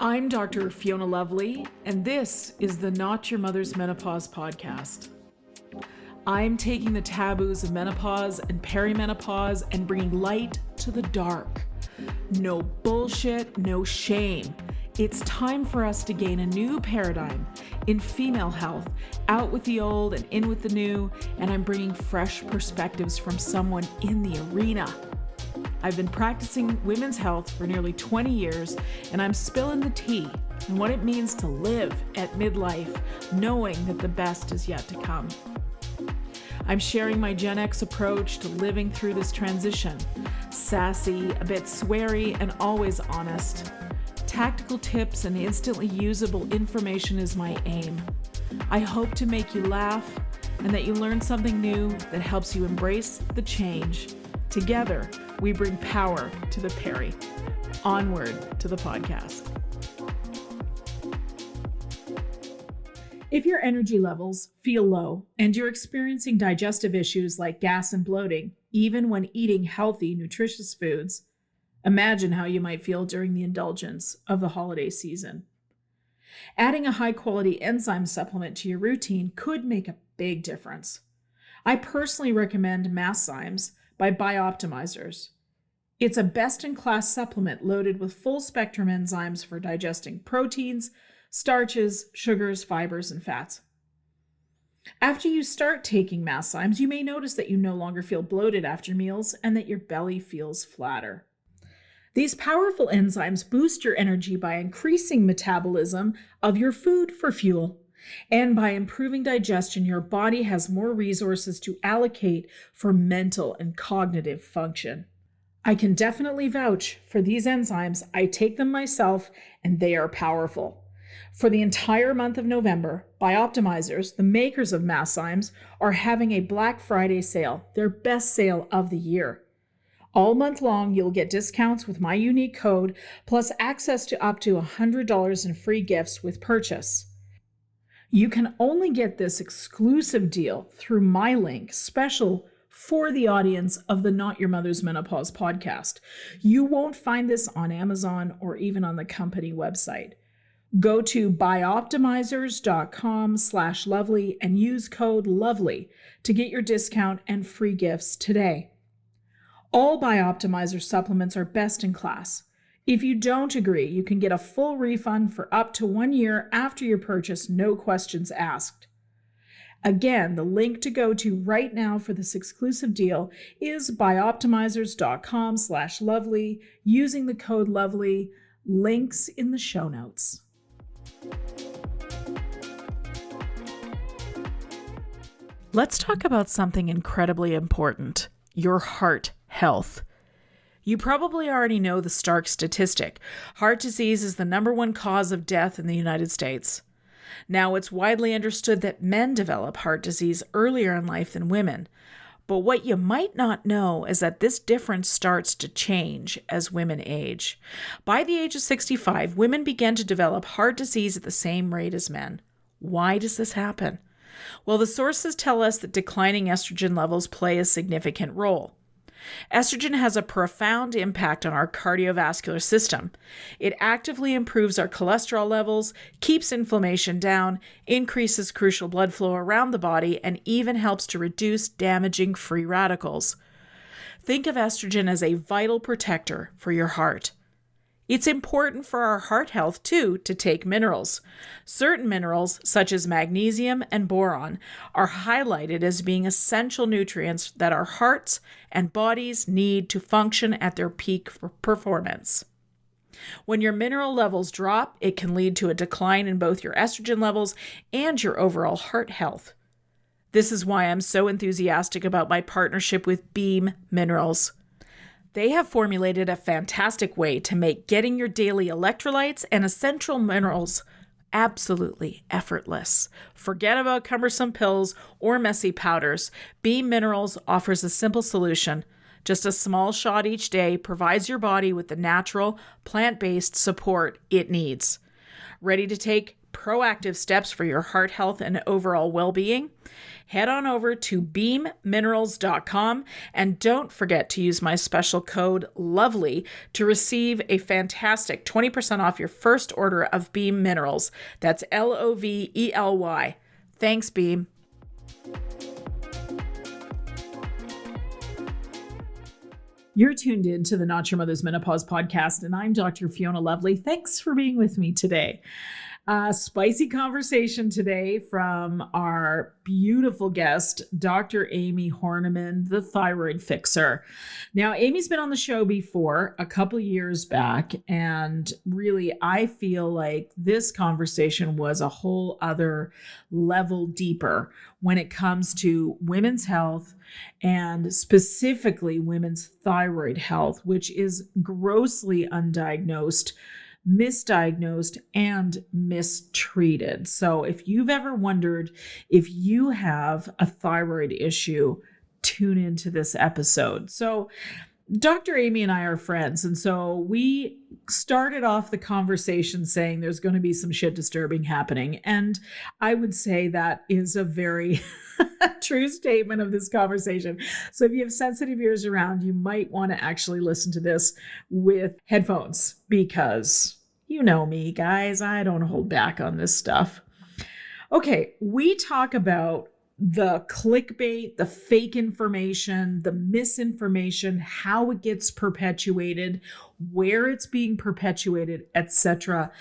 I'm Dr. Fiona Lovely, and this is the Not Your Mother's Menopause podcast. I'm taking the taboos of menopause and peri-menopause and bringing light to the dark. No bullshit, no shame. It's time for us to gain a new paradigm in female health, out with the old and in with the new, and I'm bringing fresh perspectives from someone in the arena. I've been practicing women's health for nearly 20 years, and I'm spilling the tea on what it means to live at midlife, knowing that the best is yet to come. I'm sharing my Gen X approach to living through this transition. Sassy, a bit sweary, and always honest. Tactical tips and instantly usable information is my aim. I hope to make you laugh and that you learn something new that helps you embrace the change. Together, we bring power to the peri. Onward to the podcast. If your energy levels feel low and you're experiencing digestive issues like gas and bloating, even when eating healthy, nutritious foods, imagine how you might feel during the indulgence of the holiday season. Adding a high-quality enzyme supplement to your routine could make a big difference. I personally recommend Masszymes by Bioptimizers. It's a best-in-class supplement loaded with full-spectrum enzymes for digesting proteins, starches, sugars, fibers, and fats. After you start taking Masszymes, you may notice that you no longer feel bloated after meals and that your belly feels flatter. These powerful enzymes boost your energy by increasing metabolism of your food for fuel. And by improving digestion, your body has more resources to allocate for mental and cognitive function. I can definitely vouch for these enzymes. I take them myself, and they are powerful. For the entire month of November, Bioptimizers, the makers of Masszymes, are having a Black Friday sale, their best sale of the year. All month long, you'll get discounts with my unique code, plus access to up to $100 in free gifts with purchase. You can only get this exclusive deal through my link, special for the audience of the Not Your Mother's Menopause podcast. You won't find this on Amazon or even on the company website. Go to bioptimizers.com/lovely and use code LOVELY to get your discount and free gifts today. All Bioptimizer supplements are best in class. If you don't agree, you can get a full refund for up to 1 year after your purchase, no questions asked. Again, the link to go to right now for this exclusive deal is bioptimizers.com/lovely using the code LOVELY, links in the show notes. Let's talk about something incredibly important, your heart health. You probably already know the stark statistic. Heart disease is the #1 cause of death in the United States. Now, it's widely understood that men develop heart disease earlier in life than women. But what you might not know is that this difference starts to change as women age. By the age of 65, women begin to develop heart disease at the same rate as men. Why does this happen? Well, the sources tell us that declining estrogen levels play a significant role. Estrogen has a profound impact on our cardiovascular system. It actively improves our cholesterol levels, keeps inflammation down, increases crucial blood flow around the body, and even helps to reduce damaging free radicals. Think of estrogen as a vital protector for your heart. It's important for our heart health, too, to take minerals. Certain minerals, such as magnesium and boron, are highlighted as being essential nutrients that our hearts and bodies need to function at their peak performance. When your mineral levels drop, it can lead to a decline in both your estrogen levels and your overall heart health. This is why I'm so enthusiastic about my partnership with Beam Minerals. They have formulated a fantastic way to make getting your daily electrolytes and essential minerals absolutely effortless. Forget about cumbersome pills or messy powders. Beam Minerals offers a simple solution. Just a small shot each day provides your body with the natural, plant-based support it needs. Ready to take proactive steps for your heart health and overall well-being, head on over to beamminerals.com and don't forget to use my special code LOVELY to receive a fantastic 20% off your first order of Beam Minerals. That's LOVELY. Thanks, Beam. You're tuned in to the Not Your Mother's Menopause podcast, and I'm Dr. Fiona Lovely. Thanks for being with me today. Spicy conversation today from our beautiful guest, Dr. Amie Hornaman, the thyroid fixer. Now, Amie's been on the show before a couple years back, and really, I feel like this conversation was a whole other level deeper when it comes to women's health and specifically women's thyroid health, which is grossly undiagnosed, misdiagnosed, and mistreated. So if you've ever wondered if you have a thyroid issue, tune into this episode. So Dr. Amie and I are friends, and so we started off the conversation saying there's going to be some shit disturbing happening, and I would say that is a very true statement of this conversation. So if you have sensitive ears around, you might want to actually listen to this with headphones, because you know me, guys, I don't hold back on this stuff. Okay, we talk about the clickbait, the fake information, the misinformation, how it gets perpetuated, where it's being perpetuated, etc.,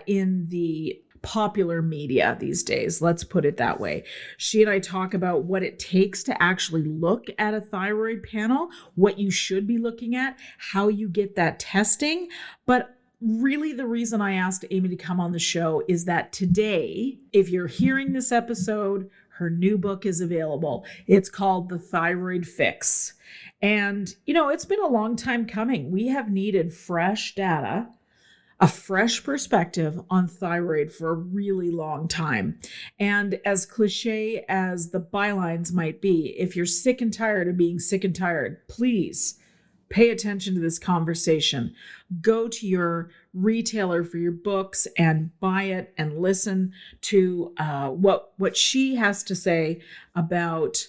in the popular media these days. Let's put it that way. She and I talk about what it takes to actually look at a thyroid panel, what you should be looking at, how you get that testing. But really, the reason I asked Amie to come on the show is that today, if you're hearing this episode, her new book is available. It's called The Thyroid Fix. And, you know, it's been a long time coming. We have needed fresh data, a fresh perspective on thyroid for a really long time. And as cliche as the bylines might be, if you're sick and tired of being sick and tired, please pay attention to this conversation. Go to your retailer for your books and buy it and listen to what she has to say about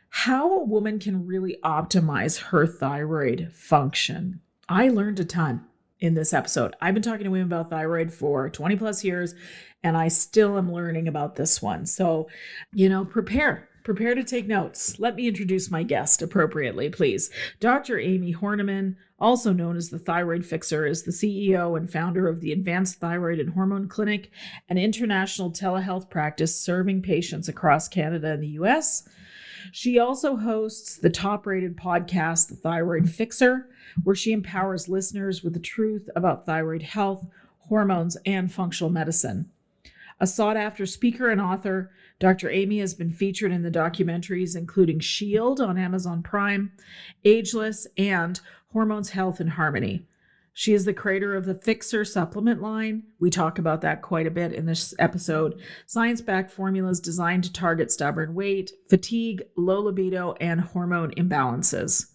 how a woman can really optimize her thyroid function. I learned a ton in this episode. I've been talking to women about thyroid for 20 plus years, and I still am learning about this one. So, you know, prepare to take notes. Let me introduce my guest appropriately, please. Dr. Amie Hornaman, also known as the Thyroid Fixer, is the CEO and founder of the Advanced Thyroid and Hormone Clinic, an international telehealth practice serving patients across Canada and the US. She also hosts the top-rated podcast, The Thyroid Fixer, where she empowers listeners with the truth about thyroid health, hormones, and functional medicine. A sought-after speaker and author, Dr. Amie has been featured in the documentaries including Shield on Amazon Prime, Ageless, and Hormones, Health, and Harmony. She is the creator of the Fixer supplement line. We talk about that quite a bit in this episode. Science-backed formulas designed to target stubborn weight, fatigue, low libido, and hormone imbalances.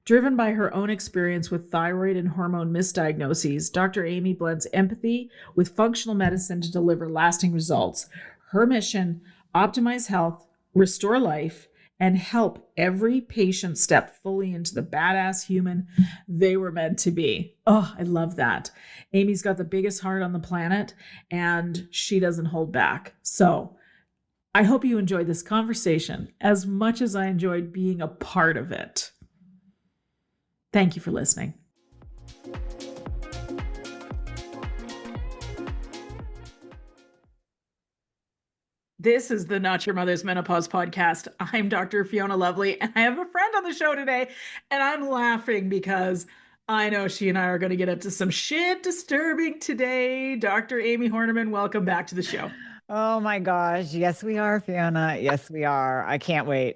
Driven by her own experience with thyroid and hormone misdiagnoses, Dr. Amie blends empathy with functional medicine to deliver lasting results. Her mission: optimize health, restore life, and help every patient step fully into the badass human they were meant to be. Oh, I love that. Amie's got the biggest heart on the planet, and she doesn't hold back. So I hope you enjoyed this conversation as much as I enjoyed being a part of it. Thank you for listening. This is the Not Your Mother's Menopause podcast. I'm Dr. Fiona Lovely, and I have a friend on the show today, and I'm laughing because I know she and I are going to get up to some shit disturbing today. Dr. Amie Hornaman, welcome back to the show. Oh my gosh. Yes, we are, Fiona. Yes, we are. I can't wait.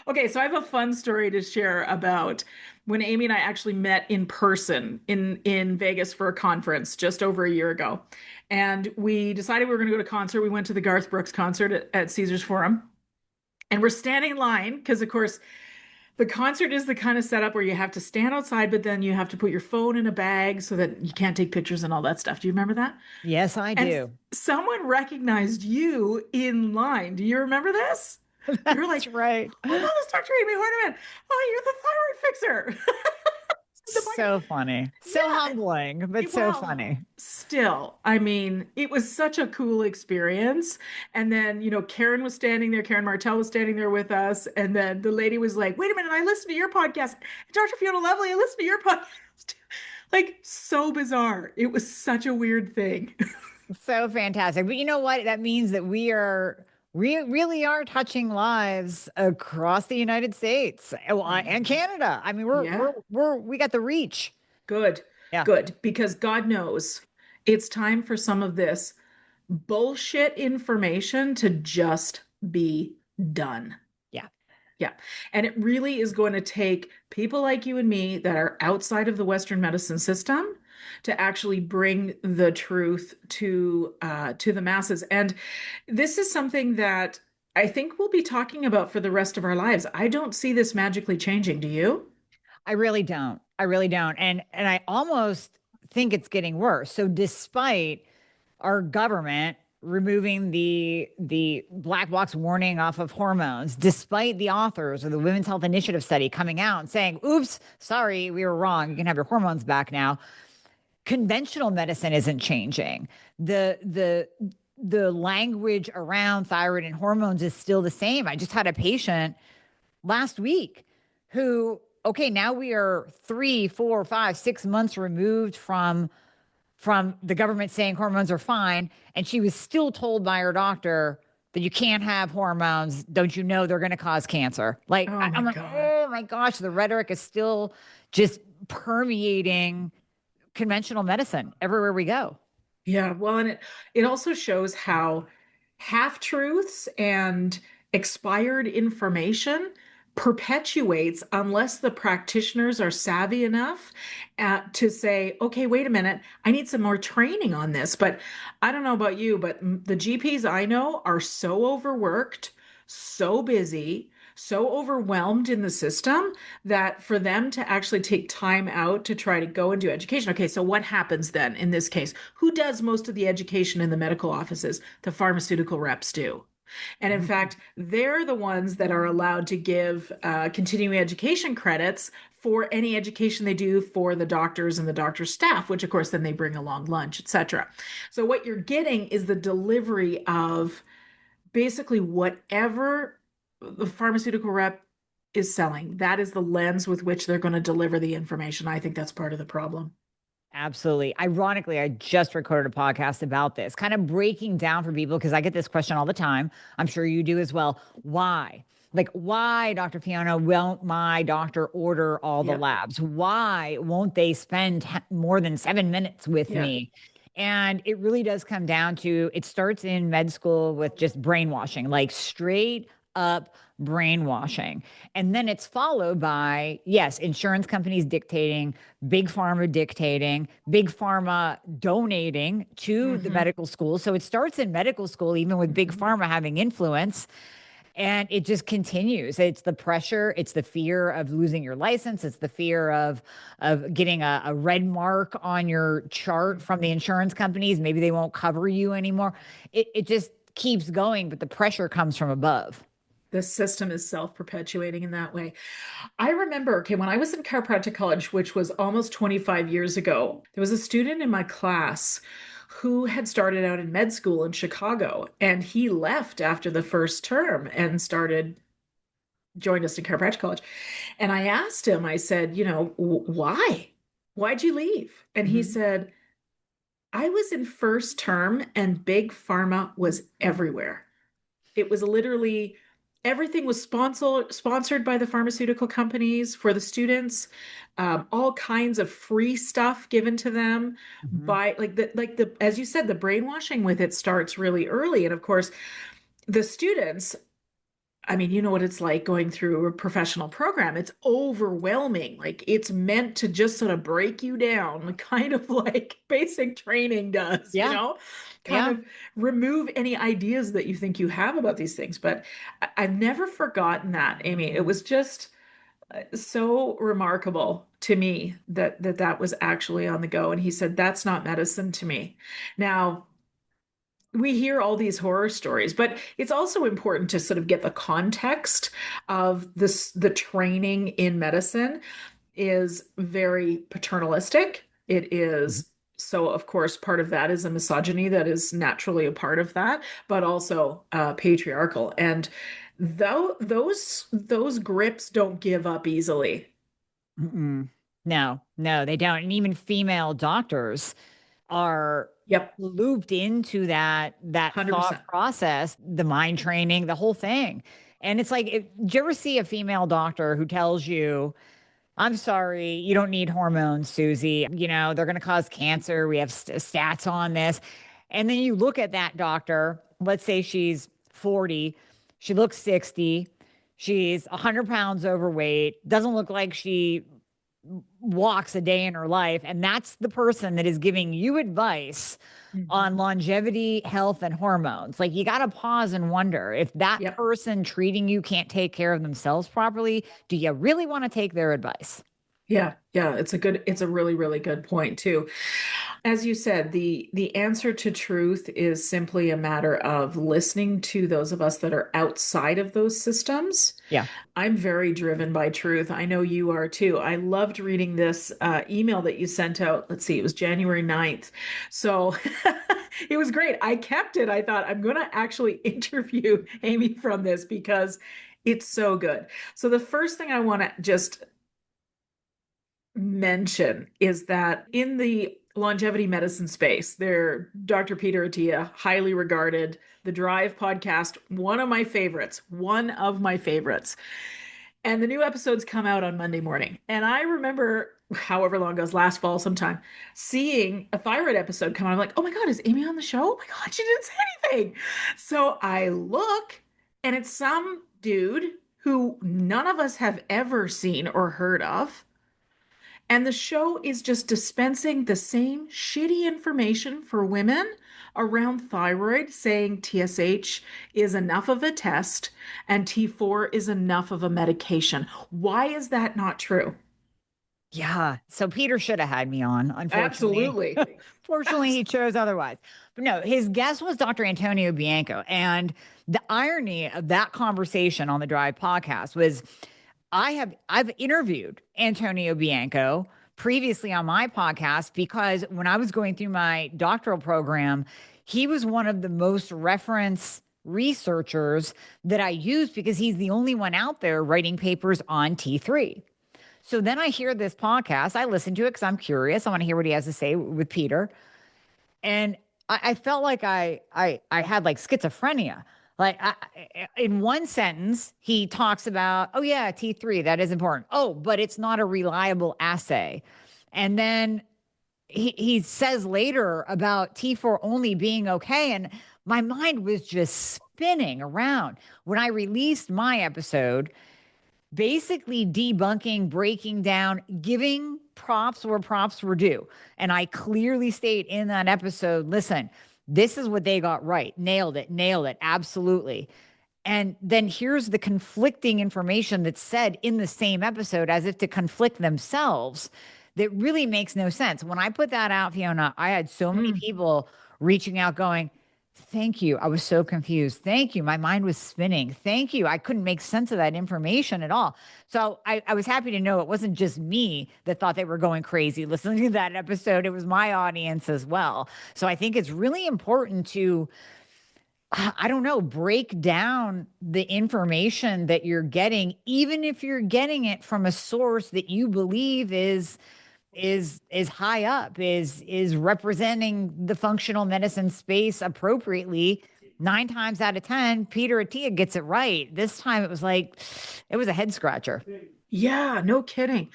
Okay, so I have a fun story to share about when Amie and I actually met in person in Vegas for a conference just over a year ago. And we decided we were going to go to a concert. We went to the Garth Brooks concert at Caesars Forum. And we're standing in line because, of course, The concert is the kind of setup where you have to stand outside, but then you have to put your phone in a bag so that you can't take pictures and all that stuff. Do you remember that? Yes, I And do. someone recognized you in line. Do you remember this? They were That's like, right. "Oh, that's Dr. Amie Hornaman. Oh, you're the thyroid fixer." The pocket. So funny. So Yeah. humbling, but so Well, funny. still, I mean, it was such a cool experience. And then, Karen was standing there, Karen Martell was standing there with us. And then the lady was like, "Wait a minute, I listened to your podcast. Dr. Fiona Lovely, I listened to your podcast." Like, so bizarre. It was such a weird thing. So fantastic. But you know what? That means that we really are touching lives across the United States and Canada. I mean, Yeah. we got the reach. Good, Yeah. good. Because God knows it's time for some of this bullshit information to just be done. Yeah. Yeah. And it really is going to take people like you and me that are outside of the Western medicine system to actually bring the truth to the masses. And this is something that I think we'll be talking about for the rest of our lives. I don't see this magically changing. Do you? I really don't. I really don't. And I almost think it's getting worse. So despite our government removing the black box warning off of hormones, despite the authors of the Women's Health Initiative study coming out and saying, "Oops, sorry, we were wrong. You can have your hormones back now." Conventional medicine isn't changing. The language around thyroid and hormones is still the same. I just had a patient last week who, okay, now we are 3, 4, 5, 6 months removed from the government saying hormones are fine, and she was still told by her doctor that you can't have hormones. Don't you know they're going to cause cancer? Like Oh my I'm like, God. oh my gosh, the rhetoric is still just permeating conventional medicine everywhere we go. Yeah, well, and it also shows how half-truths and expired information perpetuates unless the practitioners are savvy enough to say, "Okay, wait a minute, I need some more training on this." But I don't know about you, but the GPs I know are so overworked, so busy, so overwhelmed in the system that for them to actually take time out to try to go and do education. Okay, so what happens then in this case? Who does most of the education in the medical offices? The pharmaceutical reps do. And in fact, they're the ones that are allowed to give continuing education credits for any education they do for the doctors and the doctor's staff, which of course then they bring along lunch, etc. So what you're getting is the delivery of basically whatever the pharmaceutical rep is selling. That is the lens with which they're going to deliver the information. I think that's part of the problem. Absolutely. Ironically, I just recorded a podcast about this, kind of breaking down for people because I get this question all the time. I'm sure you do as well. Why? Like, why, Dr. Fiona, won't my doctor order all the Yeah. labs? Why won't they spend more than 7 minutes with Yeah. me? And it really does come down to it starts in med school with just brainwashing, like straight up brainwashing. And then it's followed by, yes, insurance companies dictating, big pharma dictating, big pharma donating to the Mm-hmm. medical school. So it starts in medical school, even with big Mm-hmm. pharma having influence. And it just continues. It's the pressure, it's the fear of losing your license, it's the fear of getting a red mark on your chart from the insurance companies. Maybe they won't cover you anymore. It just keeps going, but the pressure comes from above. The system is self-perpetuating in that way. I remember, okay, when I was in chiropractic college, which was almost 25 years ago, there was a student in my class who had started out in med school in Chicago, and he left after the first term and joined us in chiropractic college. And I asked him, I said, why? Why'd you leave? And he Mhm. said, I was in first term and big pharma was everywhere. It was literally everything was sponsored by the pharmaceutical companies for the students, all kinds of free stuff given to them Mhm. by like the as you said, the brainwashing with it starts really early. And of course, the students, I mean, you know what it's like going through a professional program. It's overwhelming. Like it's meant to just sort of break you down, kind of like basic training does, Yeah. kind Yeah. of remove any ideas that you think you have about these things. But I've never forgotten that, Amie. It was just So remarkable to me that was actually on the go. And he said, that's not medicine to me. Now, we hear all these horror stories, but it's also important to sort of get the context of this. The training in medicine is very paternalistic. It Mhm. is so, of course, part of that is a misogyny that is naturally a part of that, but also patriarchal. And though those grips don't give up easily. Mm-mm. No, no, they don't. And even female doctors are Yep, looped into that thought 100%. process, the mind training, the whole thing. And it's like, did you ever see a female doctor who tells you, I'm sorry, you don't need hormones, Susie. They're going to cause cancer. We have stats on this. And then you look at that doctor, let's say she's 40, she looks 60, she's 100 pounds overweight, doesn't look like she walks a day in her life. And that's the person that is giving you advice on Mhm. longevity, health, and hormones. Like, you got to pause and wonder, if that Yep. person treating you can't take care of themselves properly, do you really want to take their advice? Yeah, yeah, it's a really, really good point too. As you said, the answer to truth is simply a matter of listening to those of us that are outside of those systems. Yeah. I'm very driven by truth. I know you are too. I loved reading this email that you sent out. Let's see, it was January 9th. So it was great. I kept it. I thought I'm going to actually interview Amie from this because it's so good. So the first thing I want to just mention is that in the longevity medicine space, there, Dr. Peter Attia, highly regarded, the Drive podcast, one of my favorites. And the new episodes come out on Monday morning. And I remember, however long ago, it was last fall sometime, seeing a thyroid episode come out. I'm like, oh my God, is Amie on the show? Oh my God, she didn't say anything. So I look, and it's some dude who none of us have ever seen or heard of. And the show is just dispensing the same shitty information for women around thyroid, saying TSH is enough of a test and T4 is enough of a medication. Why is that not true? Yeah. So Peter should have had me on. Unfortunately, Absolutely. fortunately, he chose otherwise. But no, his guest was Dr. Antonio Bianco. And the irony of that conversation on the Drive podcast was, I've interviewed Antonio Bianco previously on my podcast, because when I was going through my doctoral program, he was one of the most reference researchers that I used, because he's the only one out there writing papers on T3. So then I hear this podcast. I listen to it because I'm curious. I want to hear what he has to say with Peter. And I felt like I had like schizophrenia. Like, in one sentence, he talks about, oh yeah, T3, that is important. Oh, but it's not a reliable assay. And then he says later about T4 only being okay. And my mind was just spinning around. When I released my episode, basically debunking, breaking down, giving props where props were due. And I clearly state in that episode, listen, this is what they got right. Nailed it. Absolutely. And then here's the conflicting information that's said in the same episode, as if to conflict themselves, that really makes no sense. When I put that out, Fiona, I had so many Mm. people reaching out going, thank you. I was so confused. Thank you. My mind was spinning. Thank you. I couldn't make sense of that information at all. So I was happy to know it wasn't just me that thought they were going crazy listening to that episode. It was my audience as well. So I think it's really important to, I don't know, break down the information that you're getting, even if you're getting it from a source that you believe is high up, is representing the functional medicine space appropriately. 9 times out of 10, Peter Attia gets it right. This time it was like, it was a head scratcher. Yeah, no kidding.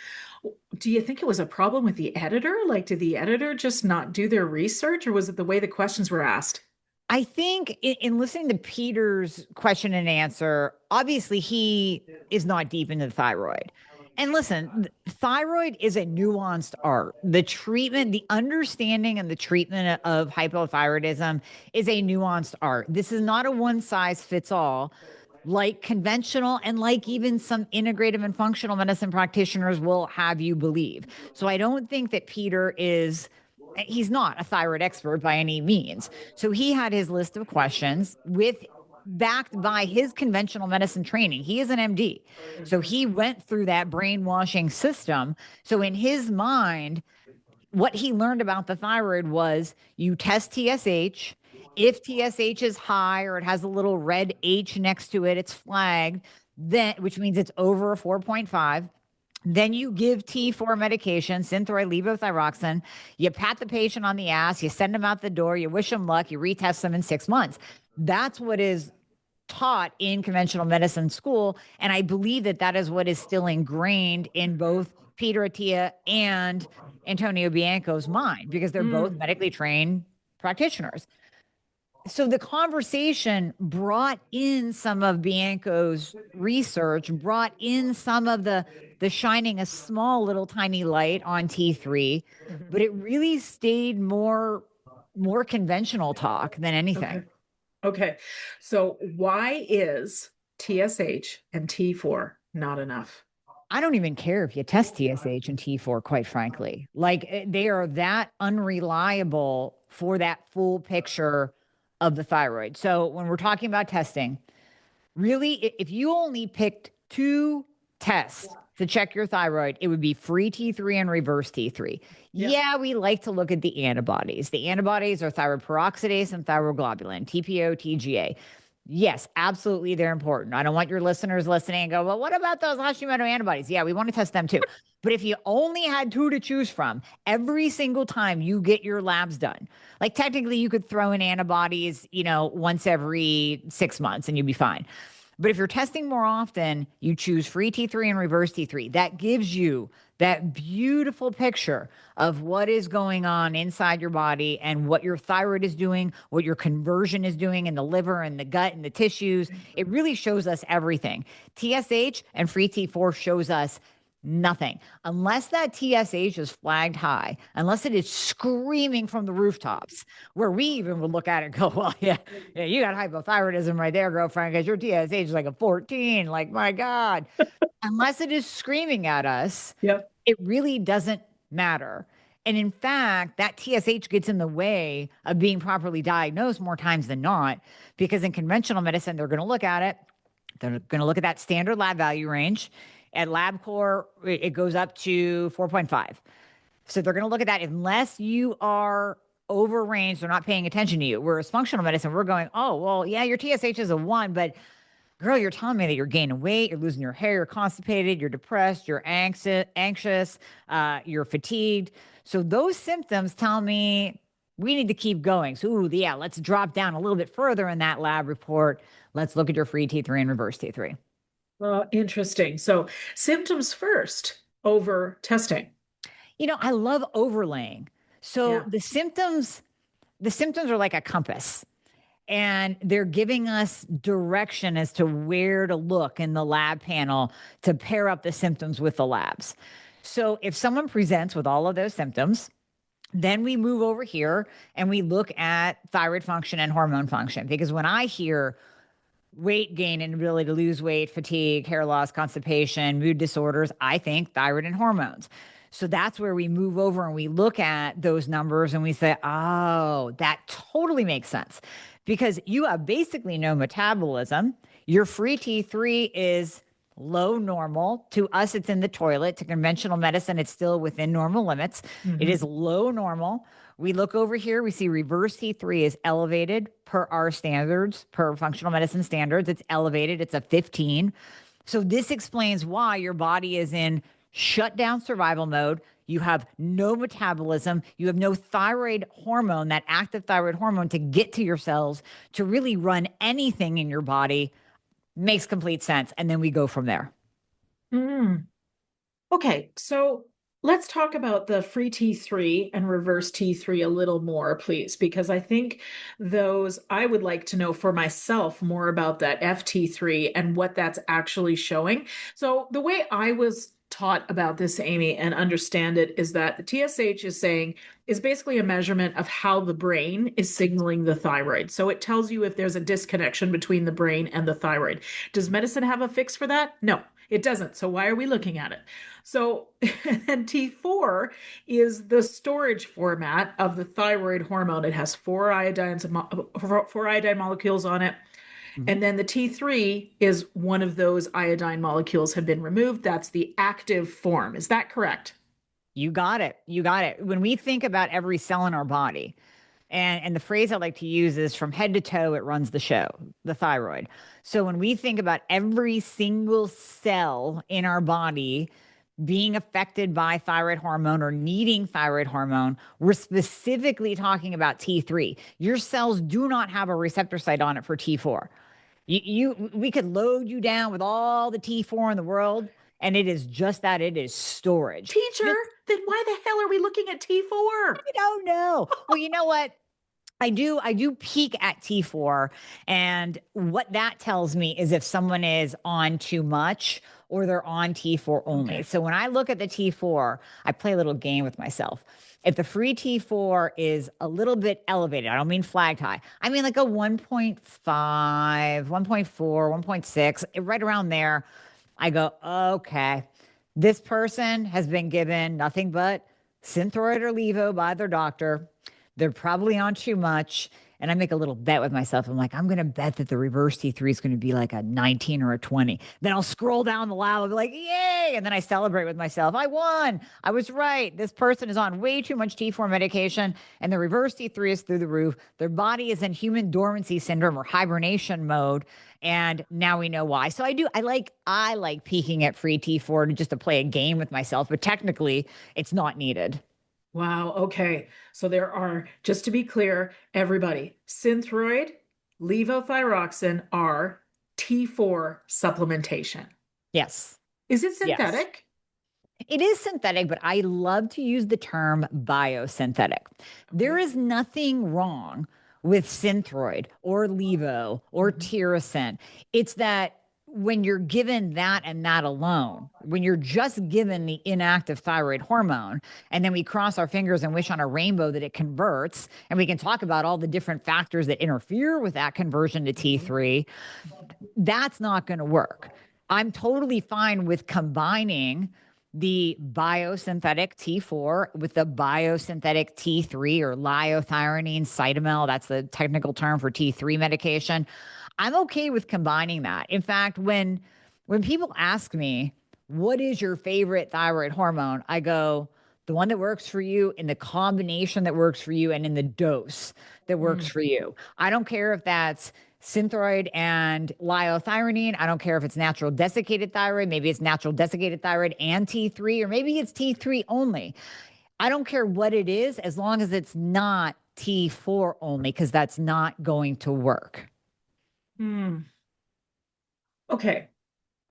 Do you think it was a problem with the editor? Like, did the editor just not do their research, or was it the way the questions were asked? I think in listening to Peter's question and answer, obviously he is not deep into the thyroid. And listen, thyroid is a nuanced art. The treatment, the understanding and the treatment of hypothyroidism is a nuanced art. This is not a one size fits all. like conventional and like even some integrative and functional medicine practitioners will have you believe. So I don't think that he's not a thyroid expert by any means. So he had his list of questions with backed by his conventional medicine training. He is an MD. So he went through that brainwashing system. So in his mind, what he learned about the thyroid was you test TSH. If TSH is high or it has a little red H next to it, it's flagged, then which means it's over a 4.5. Then you give T4 medication, Synthroid, levothyroxine. You pat the patient on the ass, you send them out the door, you wish them luck, you retest them in 6 months. That's what is taught in conventional medicine school. And I believe that that is what is still ingrained in both Peter Attia and Antonio Bianco's mind because they're both medically trained practitioners. So the conversation brought in some of Bianco's research, brought in some of the shining a small little tiny light on T3, but it really stayed more conventional talk than anything. Okay. Okay. So why is TSH and T4 not enough? I don't even care if you test TSH and T4, quite frankly. Like they are that unreliable for that full picture of the thyroid. So when we're talking about testing, really, if you only picked two tests to check your thyroid, it would be free T3 and reverse T3. Yeah, we like to look at the antibodies. The antibodies are thyroid peroxidase and thyroglobulin, TPO, TGA. Yes, absolutely. They're important. I don't want your listeners listening and go, well, what about those Hashimoto antibodies? Yeah, we want to test them too. But if you only had two to choose from every single time you get your labs done, like technically you could throw in antibodies, once every 6 months and you'd be fine. But if you're testing more often, you choose free T3 and reverse T3. That gives you that beautiful picture of what is going on inside your body and what your thyroid is doing, what your conversion is doing in the liver and the gut and the tissues. It really shows us everything. TSH and free T4 shows us nothing. Unless that TSH is flagged high, unless it is screaming from the rooftops, where we even would look at it and go, well, yeah, you got hypothyroidism right there, girlfriend, because your TSH is like a 14. Like, my God. Unless it is screaming at us, Yep. it really doesn't matter. And in fact, that TSH gets in the way of being properly diagnosed more times than not, because in conventional medicine, they're going to look at it. They're going to look at that standard lab value range. At LabCorp, it goes up to 4.5. So they're going to look at that unless you are over range, they're not paying attention to you. Whereas functional medicine, we're going, oh, well, yeah, your TSH is a 1, but girl, you're telling me that you're gaining weight, you're losing your hair, you're constipated, you're depressed, you're anxious, you're fatigued. So those symptoms tell me we need to keep going. So, yeah, let's drop down a little bit further in that lab report. Let's look at your free T3 and reverse T3. Interesting. So symptoms first over testing. I love overlaying. So Yeah. the symptoms are like a compass and they're giving us direction as to where to look in the lab panel to pair up the symptoms with the labs. So if someone presents with all of those symptoms, then we move over here and we look at thyroid function and hormone function. Because when I hear weight gain, inability to lose weight, fatigue, hair loss, constipation, mood disorders, I think thyroid and hormones. So that's where we move over and we look at those numbers and we say, oh, that totally makes sense because you have basically no metabolism. Your free T3 is low normal. To us, it's in the toilet. To conventional medicine, it's still within normal limits. It is low normal. We look over here, we see reverse T3 is elevated per our standards, per functional medicine standards. It's elevated, it's a 15. So this explains why your body is in shutdown survival mode. You have no metabolism. You have no thyroid hormone, that active thyroid hormone to get to your cells to really run anything in your body. Makes complete sense. And then we go from there. Mm. Okay, so let's talk about the free T3 and reverse T3 a little more, please, because I think I would like to know for myself more about that FT3 and what that's actually showing. So the way I was taught about this, Amie, and understand it is that the TSH is basically a measurement of how the brain is signaling the thyroid. So it tells you if there's a disconnection between the brain and the thyroid. Does medicine have a fix for that? No, it doesn't. So why are we looking at it? So, and T4 is the storage format of the thyroid hormone. It has four iodine molecules on it. Mhm. And then the T3 is one of those iodine molecules have been removed. That's the active form. Is that correct? You got it. You got it. When we think about every cell in our body, and the phrase I like to use is from head to toe, it runs the show, the thyroid. So when we think about every single cell in our body being affected by thyroid hormone or needing thyroid hormone, we're specifically talking about T3. Your cells do not have a receptor site on it for T4. We could load you down with all the T4 in the world, and it is just that, it is storage. Teacher, Just, then why the hell are we looking at T4? I don't know. Well, you know what? I do peek at T4, and what that tells me is if someone is on too much or they're on T4 only. Okay. So when I look at the T4, I play a little game with myself. If the free T4 is a little bit elevated, I don't mean flagged high. I mean like a 1.5, 1.4, 1.6, right around there. I go, okay, this person has been given nothing but Synthroid or Levo by their doctor. They're probably on too much. And I make a little bet with myself. I'm like, I'm going to bet that the reverse T3 is going to be like a 19 or a 20. Then I'll scroll down the lab and be like, yay. And then I celebrate with myself. I won. I was right. This person is on way too much T4 medication, and the reverse T3 is through the roof. Their body is in human dormancy syndrome or hibernation mode. And now we know why. So I like peeking at free T4 just to play a game with myself, but technically it's not needed. Wow. Okay. So there are, just to be clear, everybody, Synthroid, levothyroxine are T4 supplementation. Yes. Is it Yes. synthetic? It is synthetic, but I love to use the term biosynthetic. There Okay. is nothing wrong with Synthroid or Levo or Mhm. Tirosint. It's that when you're given that and that alone, when you're just given the inactive thyroid hormone, and then we cross our fingers and wish on a rainbow that it converts, and we can talk about all the different factors that interfere with that conversion to Mhm. T3, that's not going to work. I'm totally fine with combining the biosynthetic T4 with the biosynthetic T3 or liothyronine cytomel. That's the technical term for T3 medication. I'm okay with combining that. In fact, when people ask me, what is your favorite thyroid hormone? I go, the one that works for you, in the combination that works for you, and in the dose that works Mm. for you. I don't care if that's Synthroid and liothyronine. I don't care if it's natural desiccated thyroid. Maybe it's natural desiccated thyroid and T3, or maybe it's T3 only. I don't care what it is as long as it's not T4 only, because that's not going to work. Mm. Okay.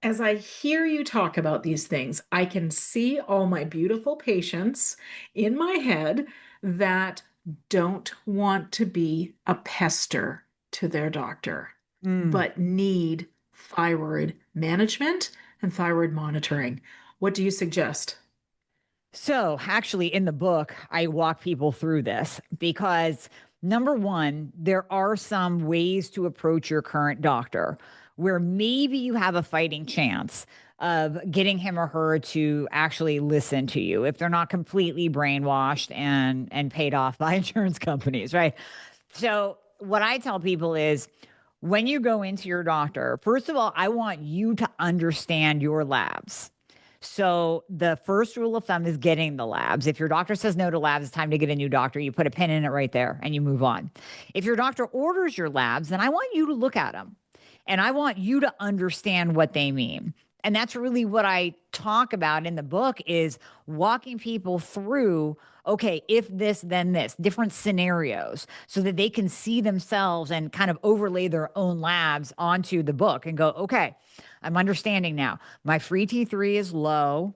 As I hear you talk about these things, I can see all my beautiful patients in my head that don't want to be a pester to their doctor, Mm. but need thyroid management and thyroid monitoring. What do you suggest? So, actually, in the book, I walk people through this because number one, there are some ways to approach your current doctor where maybe you have a fighting chance of getting him or her to actually listen to you if they're not completely brainwashed and paid off by insurance companies, right? So, what I tell people is when you go into your doctor, first of all, I want you to understand your labs. So the first rule of thumb is getting the labs. If your doctor says no to labs, it's time to get a new doctor. You put a pin in it right there and you move on. If your doctor orders your labs, then I want you to look at them and I want you to understand what they mean. And that's really what I talk about in the book is walking people through, okay, if this, then this, different scenarios so that they can see themselves and kind of overlay their own labs onto the book and go, okay, I'm understanding now. My free T3 is low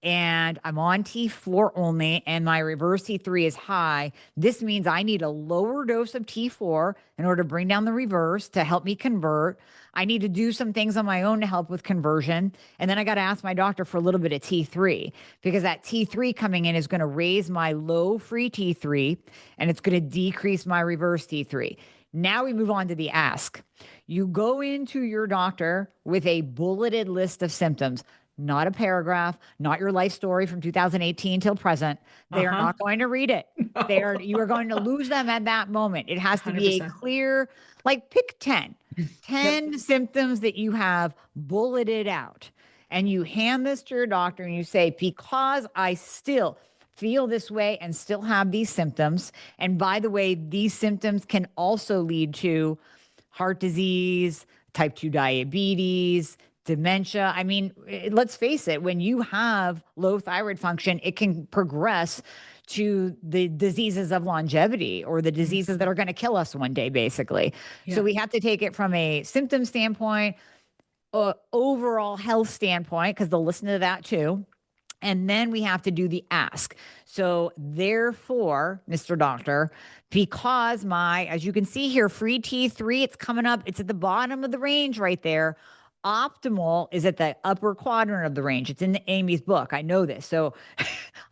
and I'm on T4 only, and my reverse T3 is high. This means I need a lower dose of T4 in order to bring down the reverse to help me convert. I need to do some things on my own to help with conversion. And then I got to ask my doctor for a little bit of T3 because that T3 coming in is going to raise my low free T3 and it's going to decrease my reverse T3. Now we move on to the ask. You go into your doctor with a bulleted list of symptoms, not a paragraph, not your life story from 2018 till present. They are Uh-huh. not going to read it. You are going to lose them at that moment. It has to be a 100%. clear, like pick 10, Yep. 10 symptoms that you have bulleted out. And you hand this to your doctor and you say, because I still feel this way and still have these symptoms. And by the way, these symptoms can also lead to heart disease, type 2 diabetes, dementia. I mean, let's face it, when you have low thyroid function, it can progress to the diseases of longevity or the diseases that are going to kill us one day, basically. So Yeah. we have to take it from a symptom standpoint, overall health standpoint, because they'll listen to that too. And then we have to do the ask. So, therefore, Mr. Doctor, because as you can see here, free T3, it's coming up, it's at the bottom of the range right there. Optimal is at the upper quadrant of the range. It's in Amie's book. I know this. So,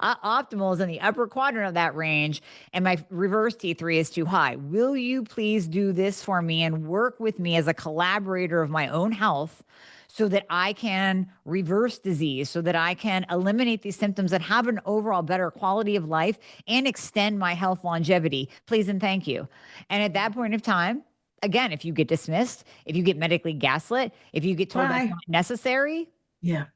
optimal is in the upper quadrant of that range, and my reverse T3 is too high. Will you please do this for me and work with me as a collaborator of my own health? So that I can reverse disease, so that I can eliminate these symptoms that have an overall better quality of life and extend my health longevity. Please and thank you. And at that point of time, again, if you get dismissed, if you get medically gaslit, if you get told that's Bye. not necessary, Yeah.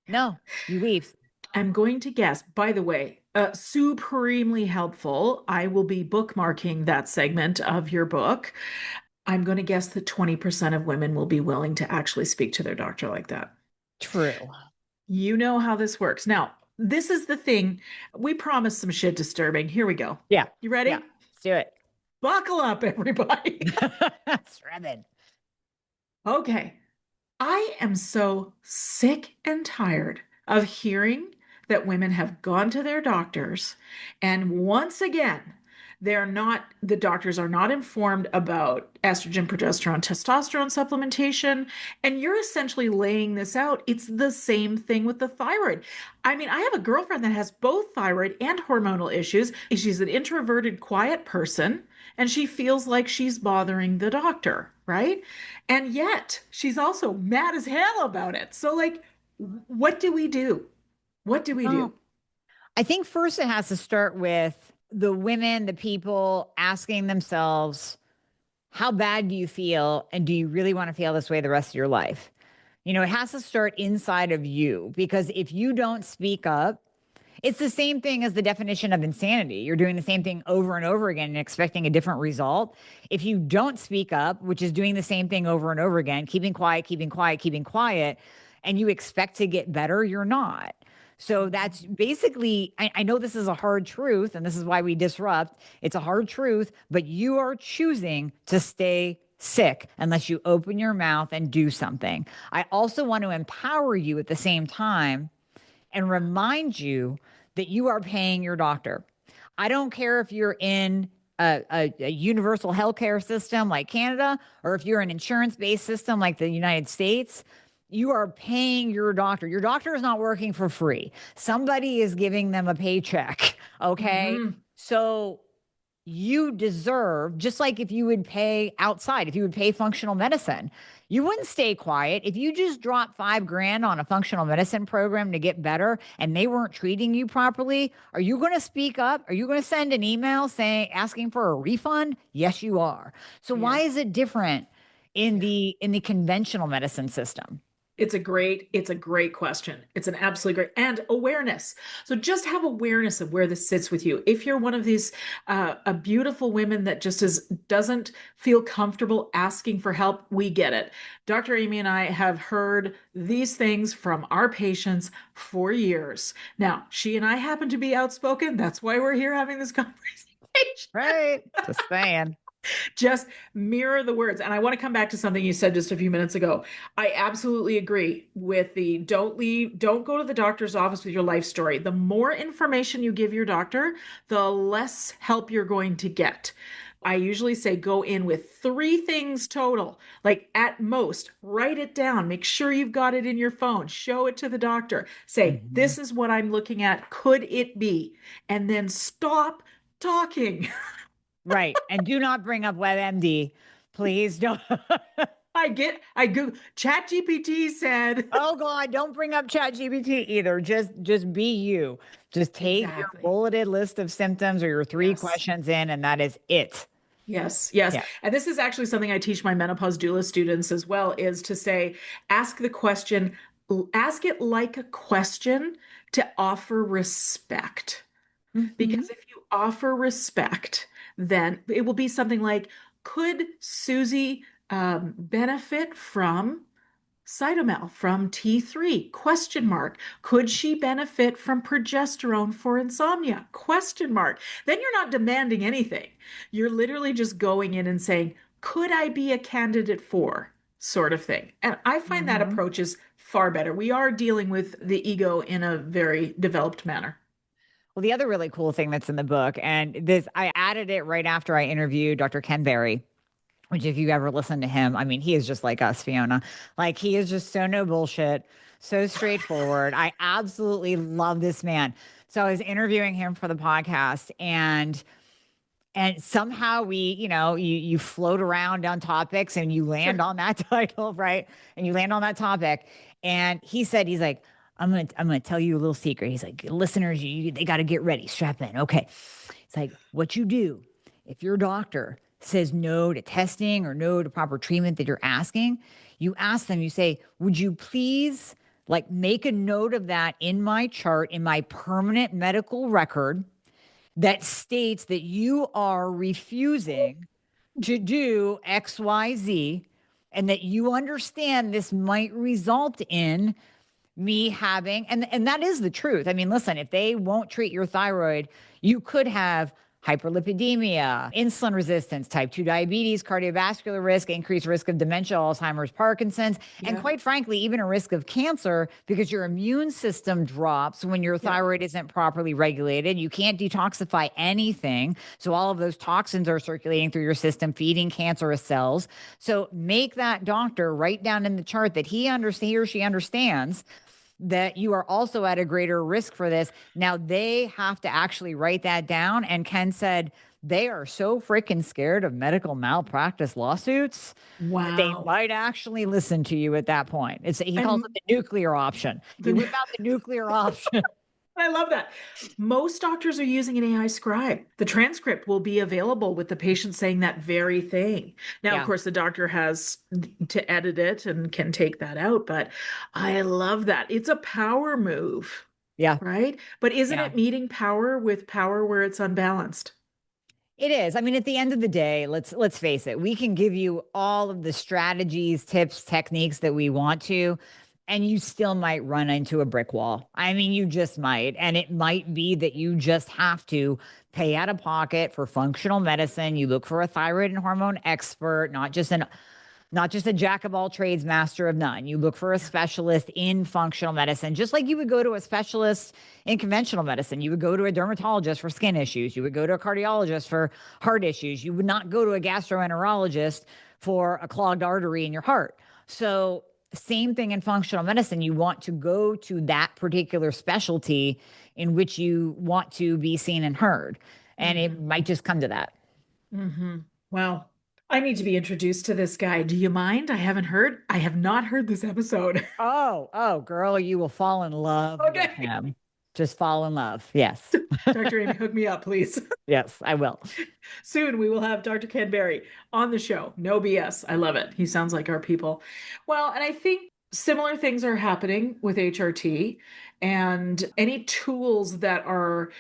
no, you leave. I'm going to guess, by the way, supremely helpful. I will be bookmarking that segment of your book. I'm going to guess that 20% of women will be willing to actually speak to their doctor like that. True. You know how this works. Now, this is the thing. We promised some shit disturbing. Here we go. Yeah. You Yeah. ready? Let's do it. Buckle up, everybody. Shredded. Okay. I am so sick and tired of hearing that women have gone to their doctors and once again, the doctors are not informed about estrogen, progesterone, testosterone supplementation. And you're essentially laying this out. It's the same thing with the thyroid. I mean, I have a girlfriend that has both thyroid and hormonal issues. She's an introverted, quiet person, and she feels like she's bothering the doctor, right? And yet she's also mad as hell about it. So, like, what do we do? What do we do? Well, I think first it has to start with the women, the people asking themselves, how bad do you feel? And do you really want to feel this way the rest of your life? It has to start inside of you because if you don't speak up, it's the same thing as the definition of insanity. You're doing the same thing over and over again and expecting a different result. If you don't speak up, which is doing the same thing over and over again, keeping quiet, keeping quiet, keeping quiet, and you expect to get better, you're not. So that's basically, I know this is a hard truth, and this is why we disrupt. It's a hard truth, but you are choosing to stay sick unless you open your mouth and do something. I also want to empower you at the same time and remind you that you are paying your doctor. I don't care if you're in a universal healthcare system like Canada or if you're an insurance based system like the United States. You are paying your doctor. Your doctor is not working for free. Somebody is giving them a paycheck. Okay. Mhm. So you deserve, just like if you would pay outside, if you would pay functional medicine, you wouldn't stay quiet. If you just dropped 5 grand on a functional medicine program to get better and they weren't treating you properly, are you going to speak up? Are you going to send an email asking for a refund? Yes, you are. So why Yeah. is it different in the conventional medicine system? It's a great question. It's an absolutely great and awareness. So just have awareness of where this sits with you. If you're one of these a beautiful women that doesn't feel comfortable asking for help, we get it. Dr. Amie and I have heard these things from our patients for years. Now, she and I happen to be outspoken. That's why we're here having this conversation. Right. Just saying. Just mirror the words. And I want to come back to something you said just a few minutes ago. I absolutely agree with the don't go to the doctor's office with your life story. The more information you give your doctor, the less help you're going to get. I usually say go in with 3 things total. Like at most, write it down. Make sure you've got it in your phone. Show it to the doctor. Say, Mhm. this is what I'm looking at. Could it be? And then stop talking. Right. And do not bring up WebMD. Please don't. I Google Chat GPT said. Oh God, don't bring up ChatGPT either. Just be you. Just take your Exactly. bulleted list of symptoms or your 3 Yes. questions in, and that is it. Yes, yes. Yeah. And this is actually something I teach my menopause doula students as well, is to say, ask the question, ask it like a question to offer respect. Mhm. Because if you offer respect, then it will be something like, could Susie benefit from Cytomel from T3? Question mark. Could she benefit from progesterone for insomnia? Question mark. Then you're not demanding anything. You're literally just going in and saying, could I be a candidate for? Sort of thing. And I find that Mhm. approach is far better. We are dealing with the ego in a very developed manner. Well, the other really cool thing that's in the book, and this I added it right after I interviewed Dr. Ken Berry, which if you ever listen to him, I mean, he is just like us, Fiona. Like he is just so no bullshit, so straightforward. I absolutely love this man. So I was interviewing him for the podcast, and somehow we, you float around on topics and you land Sure. on that title, right? And you land on that topic. And he's like, I'm gonna tell you a little secret. He's like, listeners, they got to get ready, strap in. Okay. It's like what you do if your doctor says no to testing or no to proper treatment that you're asking, you ask them, you say, would you please like make a note of that in my chart, in my permanent medical record that states that you are refusing to do XYZ and that you understand this might result in me having and that is the truth. I mean, listen, if they won't treat your thyroid, you could have hyperlipidemia, insulin resistance, type 2 diabetes, cardiovascular risk, increased risk of dementia, Alzheimer's, Parkinson's, and Yeah. quite frankly, even a risk of cancer because your immune system drops when your Yeah. thyroid isn't properly regulated. You can't detoxify anything. So all of those toxins are circulating through your system, feeding cancerous cells. So make that doctor write down in the chart that he or she understands that you are also at a greater risk for this. Now they have to actually write that down. And Ken said they are so freaking scared of medical malpractice lawsuits that they Wow. might actually listen to you at that point. He calls it And the nuclear option. You the whip out the nuclear option. I love that. Most doctors are using an AI scribe. The transcript will be available with the patient saying that very thing. Now, of Yeah. course, the doctor has to edit it and can take that out, but I love that. It's a power move, Yeah. right? But isn't Yeah. it meeting power with power where it's unbalanced? It is. I mean, at the end of the day, let's face it. We can give you all of the strategies, tips, techniques that we want to, and you still might run into a brick wall. I mean, you just might. And it might be that you just have to pay out of pocket for functional medicine. You look for a thyroid and hormone expert, not just a jack of all trades, master of none. You look for a Yeah. specialist in functional medicine, just like you would go to a specialist in conventional medicine. You would go to a dermatologist for skin issues. You would go to a cardiologist for heart issues. You would not go to a gastroenterologist for a clogged artery in your heart. So, same thing in functional medicine. You want to go to that particular specialty in which you want to be seen and heard. And it Hmm. might just come to that. Hmm. Wow. I need to be introduced to this guy. Do you mind? I have not heard this episode. Oh, girl, you will fall in love with Okay. him. Just fall in love. Yes. Dr. Amy, hook me up, please. Yes, I will. Soon we will have Dr. Canberry on the show. No BS. I love it. He sounds like our people. Well, and I think similar things are happening with HRT and any tools that are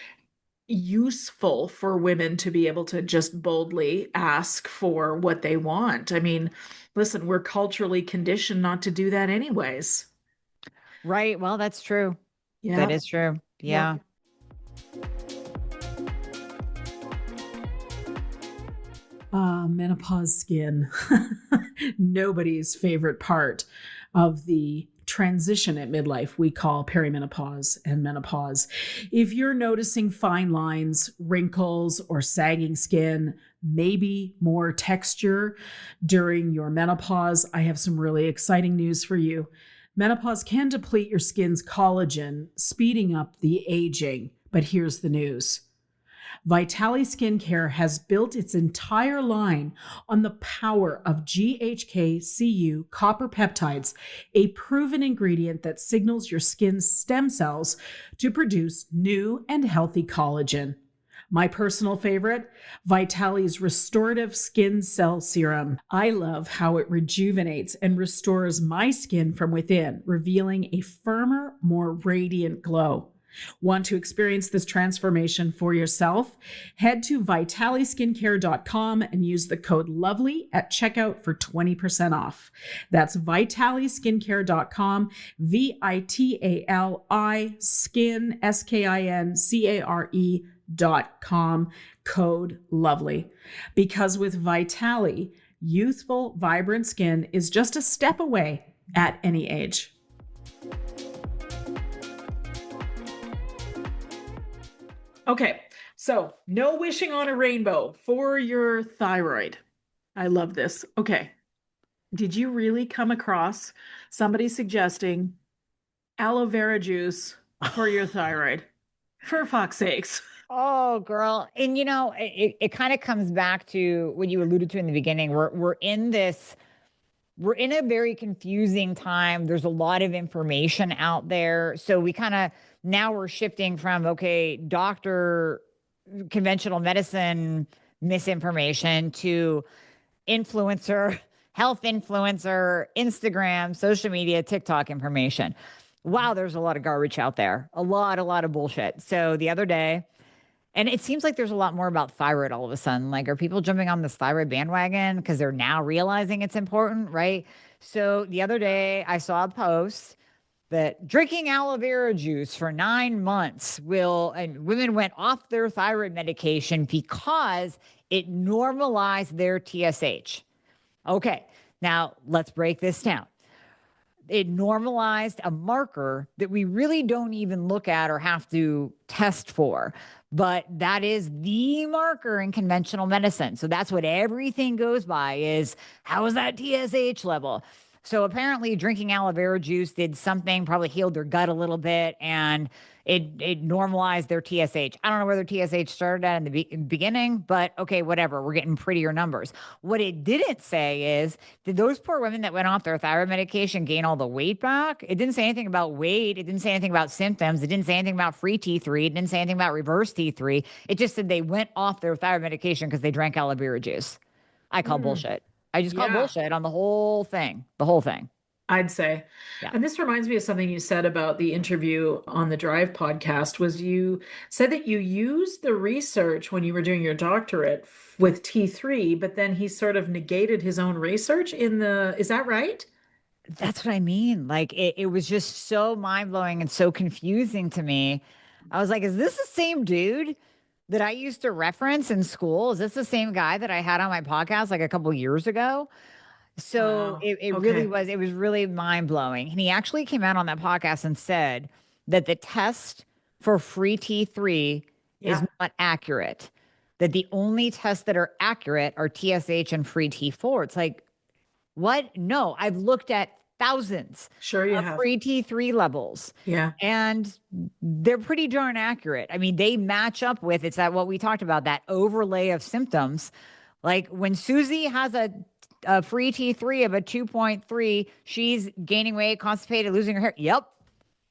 useful for women to be able to just boldly ask for what they want. I mean, listen, we're culturally conditioned not to do that anyways. Right. Well, that's true. That Yep. is true. Yep. Yeah. Menopause skin. Nobody's favorite part of the transition at midlife we call peri-menopause and menopause. If you're noticing fine lines, wrinkles, or sagging skin, maybe more texture during your menopause, I have some really exciting news for you. Menopause can deplete your skin's collagen, speeding up the aging. But here's the news. Vitale Skincare has built its entire line on the power of GHK-Cu copper peptides, a proven ingredient that signals your skin's stem cells to produce new and healthy collagen. My personal favorite, Vitale's Restorative Skin Cell Serum. I love how it rejuvenates and restores my skin from within, revealing a firmer, more radiant glow. Want to experience this transformation for yourself? Head to vitallyskincare.com and use the code LOVELY at checkout for 20% off. That's vitallyskincare.com, VITALI skin, SKINCARE.com, code LOVELY. Because with Vitale, youthful, vibrant skin is just a step away at any age. Okay, so no wishing on a rainbow for your thyroid. I love this. Okay, did you really come across somebody suggesting aloe vera juice for your thyroid? For fuck's sakes. Oh, girl. And it kind of comes back to what you alluded to in the beginning. We're in a very confusing time. There's a lot of information out there. So now we're shifting from, okay, doctor, conventional medicine misinformation to influencer, health influencer, Instagram, social media, TikTok information. Wow, there's a lot of garbage out there. A lot of bullshit. So the other day, and it seems like there's a lot more about thyroid all of a sudden. Like, are people jumping on this thyroid bandwagon because they're now realizing it's important, right? So the other day I saw a post that drinking aloe vera juice for 9 months and women went off their thyroid medication because it normalized their TSH. Okay, now let's break this down. It normalized a marker that we really don't even look at or have to test for. But that is the marker in conventional medicine. So that's what everything goes by is, how is that TSH level? So apparently drinking aloe vera juice did something, probably healed their gut a little bit, and it normalized their TSH. I don't know where their TSH started at in the beginning, but okay, whatever. We're getting prettier numbers. What it didn't say is, did those poor women that went off their thyroid medication gain all the weight back? It didn't say anything about weight. It didn't say anything about symptoms. It didn't say anything about free T3. It didn't say anything about reverse T3. It just said they went off their thyroid medication because they drank aloe vera juice. I call bullshit. I just call bullshit on the whole thing. The whole thing. I'd say. Yeah. And this reminds me of something you said about the interview on the Drive podcast, was you said that you used the research when you were doing your doctorate with T3, but then he sort of negated his own research is that right? That's what I mean. Like, it was just so mind-blowing and so confusing to me. I was like, is this the same dude that I used to reference in school? Is this the same guy that I had on my podcast like a couple years ago? So Wow. it really was, it was really mind blowing. And he actually came out on that podcast and said that the test for free T3 is not accurate, that the only tests that are accurate are TSH and free T4. It's like, what? No, I've looked at thousands of free T3 levels. Yeah. And they're pretty darn accurate. I mean, they match up with, it's that what we talked about, that overlay of symptoms. Like when Susie has a free T3 of a 2.3, she's gaining weight, constipated, losing her hair.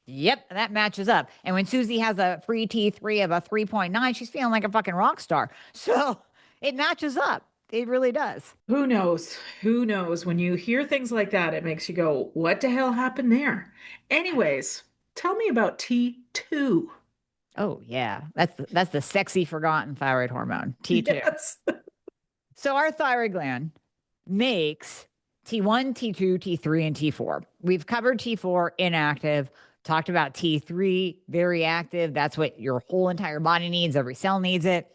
Yep, that matches up. And when Susie has a free T3 of a 3.9, she's feeling like a fucking rock star. So it matches up. It really does. Who knows? Who knows? When you hear things like that, it makes you go, what the hell happened there? Anyways, tell me about T2. Oh, yeah. That's the sexy forgotten thyroid hormone, T2. Yes. So our thyroid gland makes T1, T2, T3, and T4. We've covered T4, inactive, talked about T3, very active. That's what your whole entire body needs. Every cell needs it.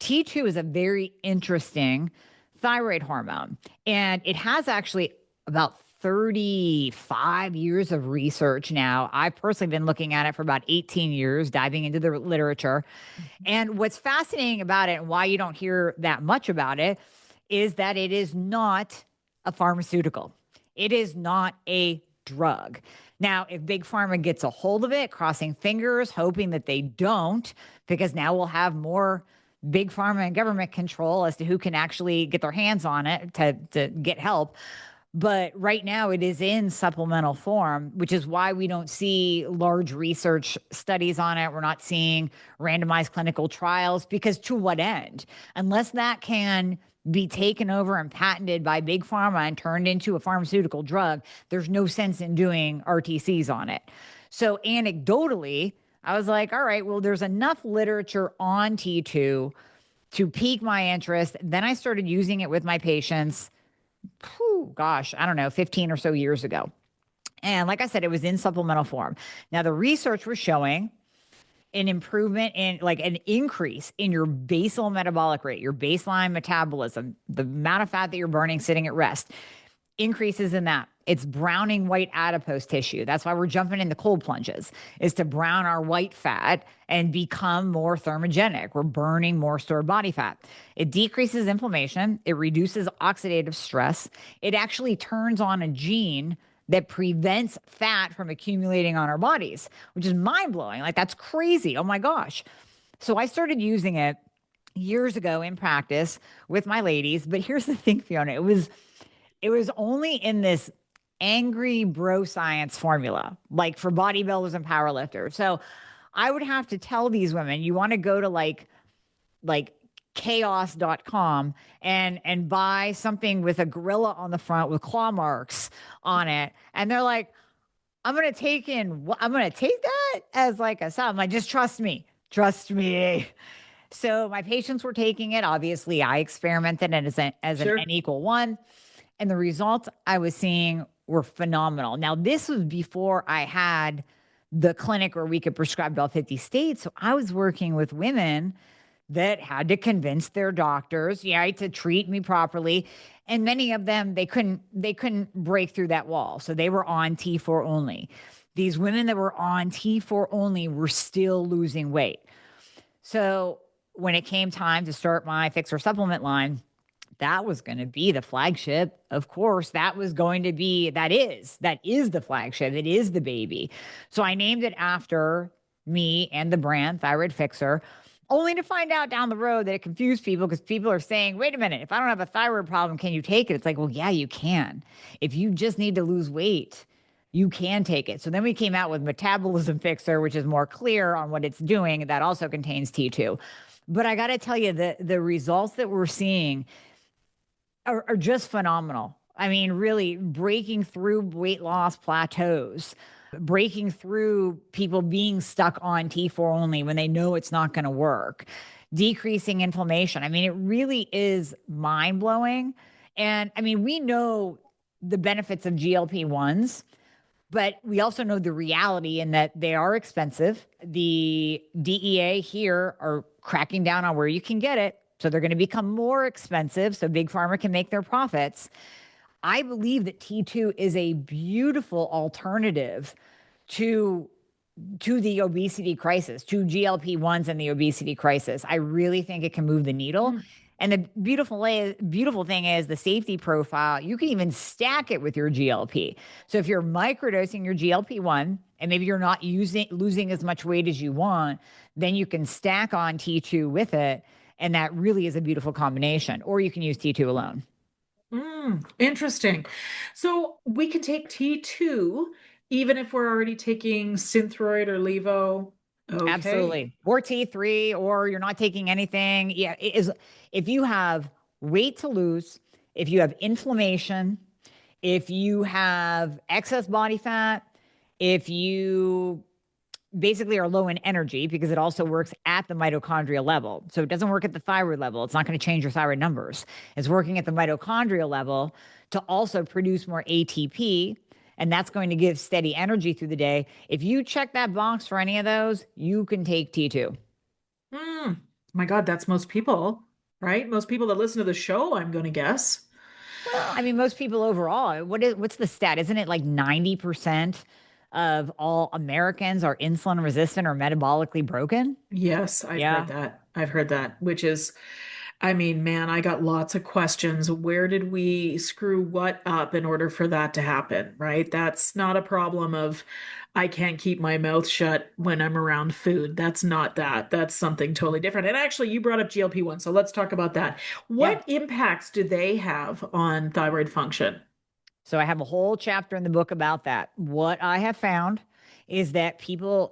T2 is a very interesting thyroid hormone. And it has actually about 35 years of research now. I've personally been looking at it for about 18 years, diving into the literature. And what's fascinating about it and why you don't hear that much about it is that it is not a pharmaceutical. It is not a drug. Now, if Big Pharma gets a hold of it, crossing fingers, hoping that they don't, because now we'll have more Big Pharma and government control as to who can actually get their hands on it to get help. But right now it is in supplemental form, which is why we don't see large research studies on it. We're not seeing randomized clinical trials, because to what end? Unless that can be taken over and patented by Big Pharma and turned into a pharmaceutical drug, there's no sense in doing RTCs on it. So anecdotally, I was like, all right, well, there's enough literature on T2 to pique my interest. Then I started using it with my patients. Gosh, I don't know, 15 or so years ago. And like I said, it was in supplemental form. Now, the research was showing an improvement in, like, an increase in your basal metabolic rate, your baseline metabolism, the amount of fat that you're burning sitting at rest, increases in that. It's browning white adipose tissue. That's why we're jumping in the cold plunges, is to brown our white fat and become more thermogenic. We're burning more stored body fat. It decreases inflammation. It reduces oxidative stress. It actually turns on a gene that prevents fat from accumulating on our bodies, which is mind blowing. Like, that's crazy. Oh my gosh. So I started using it years ago in practice with my ladies. But here's the thing, Fiona, it was only in this angry bro science formula, like for bodybuilders and powerlifters. So I would have to tell these women, you want to go to like chaos.com and buy something with a gorilla on the front with claw marks on it. And they're like, I'm going to take that as like a sign. I'm like, just trust me. Trust me. So my patients were taking it. Obviously, I experimented as an Sure. N equal one. And the results I was seeing were phenomenal. Now, this was before I had the clinic where we could prescribe to all 50 states. So I was working with women that had to convince their doctors, yeah, to treat me properly. And many of them, they couldn't break through that wall. So they were on T4 only. These women that were on T4 only were still losing weight. So when it came time to start my fixer supplement line, that was going to be the flagship. Of course, that is the flagship. It is the baby. So I named it after me and the brand Thyroid Fixer, only to find out down the road that it confused people, because people are saying, wait a minute, if I don't have a thyroid problem, can you take it? It's like, well, yeah, you can. If you just need to lose weight, you can take it. So then we came out with Metabolism Fixer, which is more clear on what it's doing. That also contains T2. But I got to tell you, the results that we're seeing are just phenomenal. I mean, really breaking through weight loss plateaus, breaking through people being stuck on T4 only when they know it's not going to work, decreasing inflammation. I mean, it really is mind blowing. And I mean, we know the benefits of GLP-1s, but we also know the reality in that they are expensive. The DEA here are cracking down on where you can get it. So they're going to become more expensive so Big Pharma can make their profits. I believe that T2 is a beautiful alternative to the obesity crisis, to GLP-1s and the obesity crisis. I really think it can move the needle. And the beautiful thing is the safety profile. You can even stack it with your GLP. So if you're microdosing your GLP-1 and maybe you're not losing as much weight as you want, then you can stack on T2 with it. And that really is a beautiful combination. Or you can use T2 alone. Interesting. So we can take T2 even if we're already taking Synthroid or Levo. Okay. Absolutely. Or T3, or you're not taking anything. Yeah, it is. If you have weight to lose, if you have inflammation, if you have excess body fat, if you basically are low in energy, because it also works at the mitochondrial level. So it doesn't work at the thyroid level. It's not going to change your thyroid numbers. It's working at the mitochondrial level to also produce more ATP. And that's going to give steady energy through the day. If you check that box for any of those, you can take T2. Hmm. My God, that's most people, right? Most people that listen to the show, I'm going to guess. Well, I mean, most people overall, what's the stat? Isn't it like 90% of all Americans are insulin resistant or metabolically broken? Yes, I've heard Yeah. that. I've heard that, which is, I mean, man, I got lots of questions. Where did we screw what up in order for that to happen, right? That's not a problem of I can't keep my mouth shut when I'm around food. That's not that. That's something totally different. And actually, you brought up GLP-1, so let's talk about that. Yeah. What impacts do they have on thyroid function? So I have a whole chapter in the book about that. What I have found is that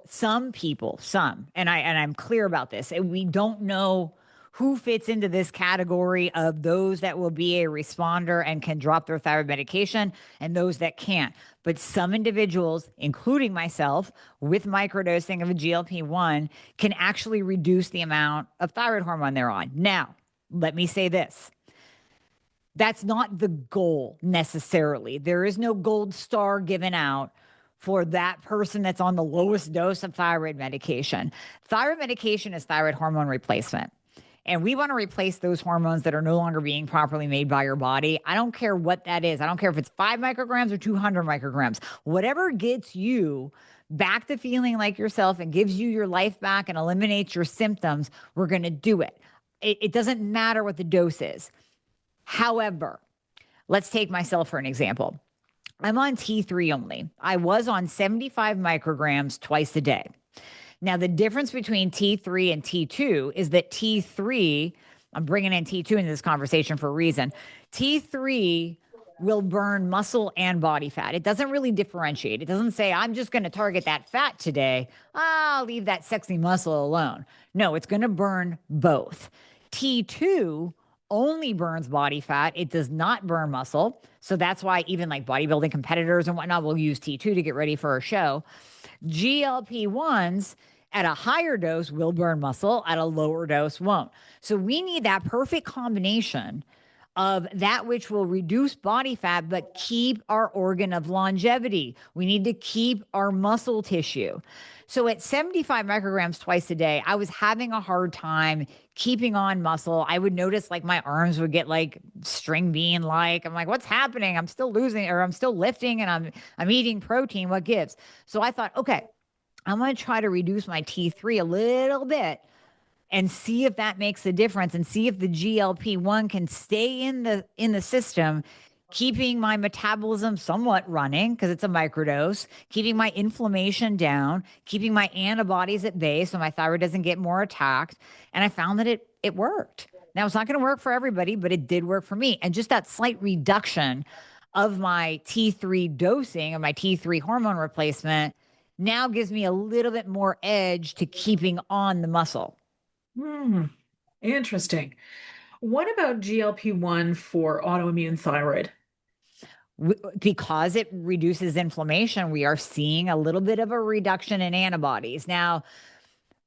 some, and I'm clear about this, and we don't know who fits into this category of those that will be a responder and can drop their thyroid medication and those that can't. But some individuals, including myself, with microdosing of a GLP-1 can actually reduce the amount of thyroid hormone they're on. Now, let me say this. That's not the goal necessarily. There is no gold star given out for that person that's on the lowest dose of thyroid medication. Thyroid medication is thyroid hormone replacement. And we want to replace those hormones that are no longer being properly made by your body. I don't care what that is. I don't care if it's 5 micrograms or 200 micrograms. Whatever gets you back to feeling like yourself and gives you your life back and eliminates your symptoms, we're going to do it. It doesn't matter what the dose is. However, let's take myself for an example. I'm on T3 only. I was on 75 micrograms twice a day. Now, the difference between T3 and T2 is that T3, I'm bringing in T2 into this conversation for a reason. T3 will burn muscle and body fat. It doesn't really differentiate. It doesn't say, I'm just going to target that fat today. I'll leave that sexy muscle alone. No, it's going to burn both. T2 only burns body fat. It does not burn muscle. So that's why even like bodybuilding competitors and whatnot will use T2 to get ready for a show. GLP-1s at a higher dose will burn muscle, at a lower dose won't. So we need that perfect combination of that which will reduce body fat, but keep our organ of longevity. We need to keep our muscle tissue. So at 75 micrograms twice a day, I was having a hard time keeping on muscle. I would notice like my arms would get like string bean like. I'm like, what's happening? I'm still losing or I'm still lifting and I'm eating protein. What gives? So I thought, okay, I'm going to try to reduce my T3 a little bit and see if that makes a difference and see if the GLP-1 can stay in the system, keeping my metabolism somewhat running because it's a microdose, keeping my inflammation down, keeping my antibodies at bay so my thyroid doesn't get more attacked. And I found that it worked. Now it's not going to work for everybody, but it did work for me. And just that slight reduction of my T3 dosing of my T3 hormone replacement now gives me a little bit more edge to keeping on the muscle. Hmm, interesting. What about GLP-1 for autoimmune thyroid? Because it reduces inflammation, we are seeing a little bit of a reduction in antibodies. Now,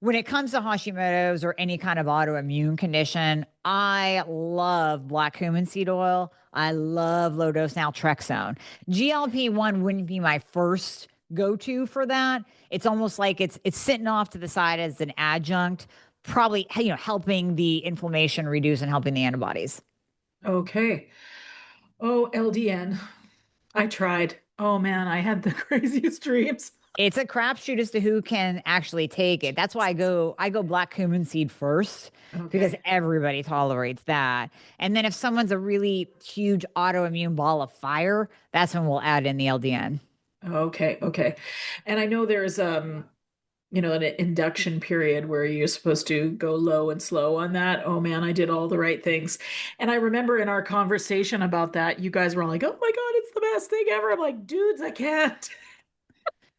when it comes to Hashimoto's or any kind of autoimmune condition, I love black cumin seed oil. I love low dose naltrexone. GLP-1 wouldn't be my first go-to for that. It's almost like it's sitting off to the side as an adjunct, probably helping the inflammation reduce and helping the antibodies. Okay. Oh, LDN. I tried. Oh man, I had the craziest dreams. It's a crapshoot as to who can actually take it. That's why I go black cumin seed first because Okay. everybody tolerates that. And then if someone's a really huge autoimmune ball of fire, that's when we'll add in the LDN. Okay. Okay. And I know there's an induction period where you're supposed to go low and slow on that. Oh man, I did all the right things. And I remember in our conversation about that, you guys were like, "Oh my God, it's the best thing ever." I'm like, "Dudes, I can't."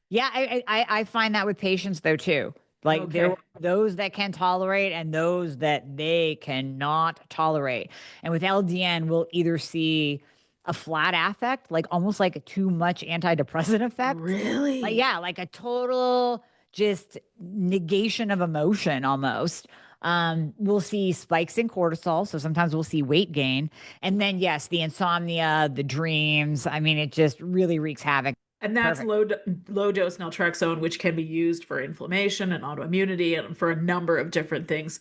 Yeah, I find that with patients though too. Like there Okay. are those that can tolerate and those that they cannot tolerate. And with LDN, we'll either see a flat affect, like almost like a too much antidepressant effect. Like, Really? yeah, like a total just negation of emotion almost. We'll see spikes in cortisol. So sometimes we'll see weight gain. And then, yes, the insomnia, the dreams. I mean, it just really wreaks havoc. And that's Perfect. low dose naltrexone, which can be used for inflammation and autoimmunity and for a number of different things.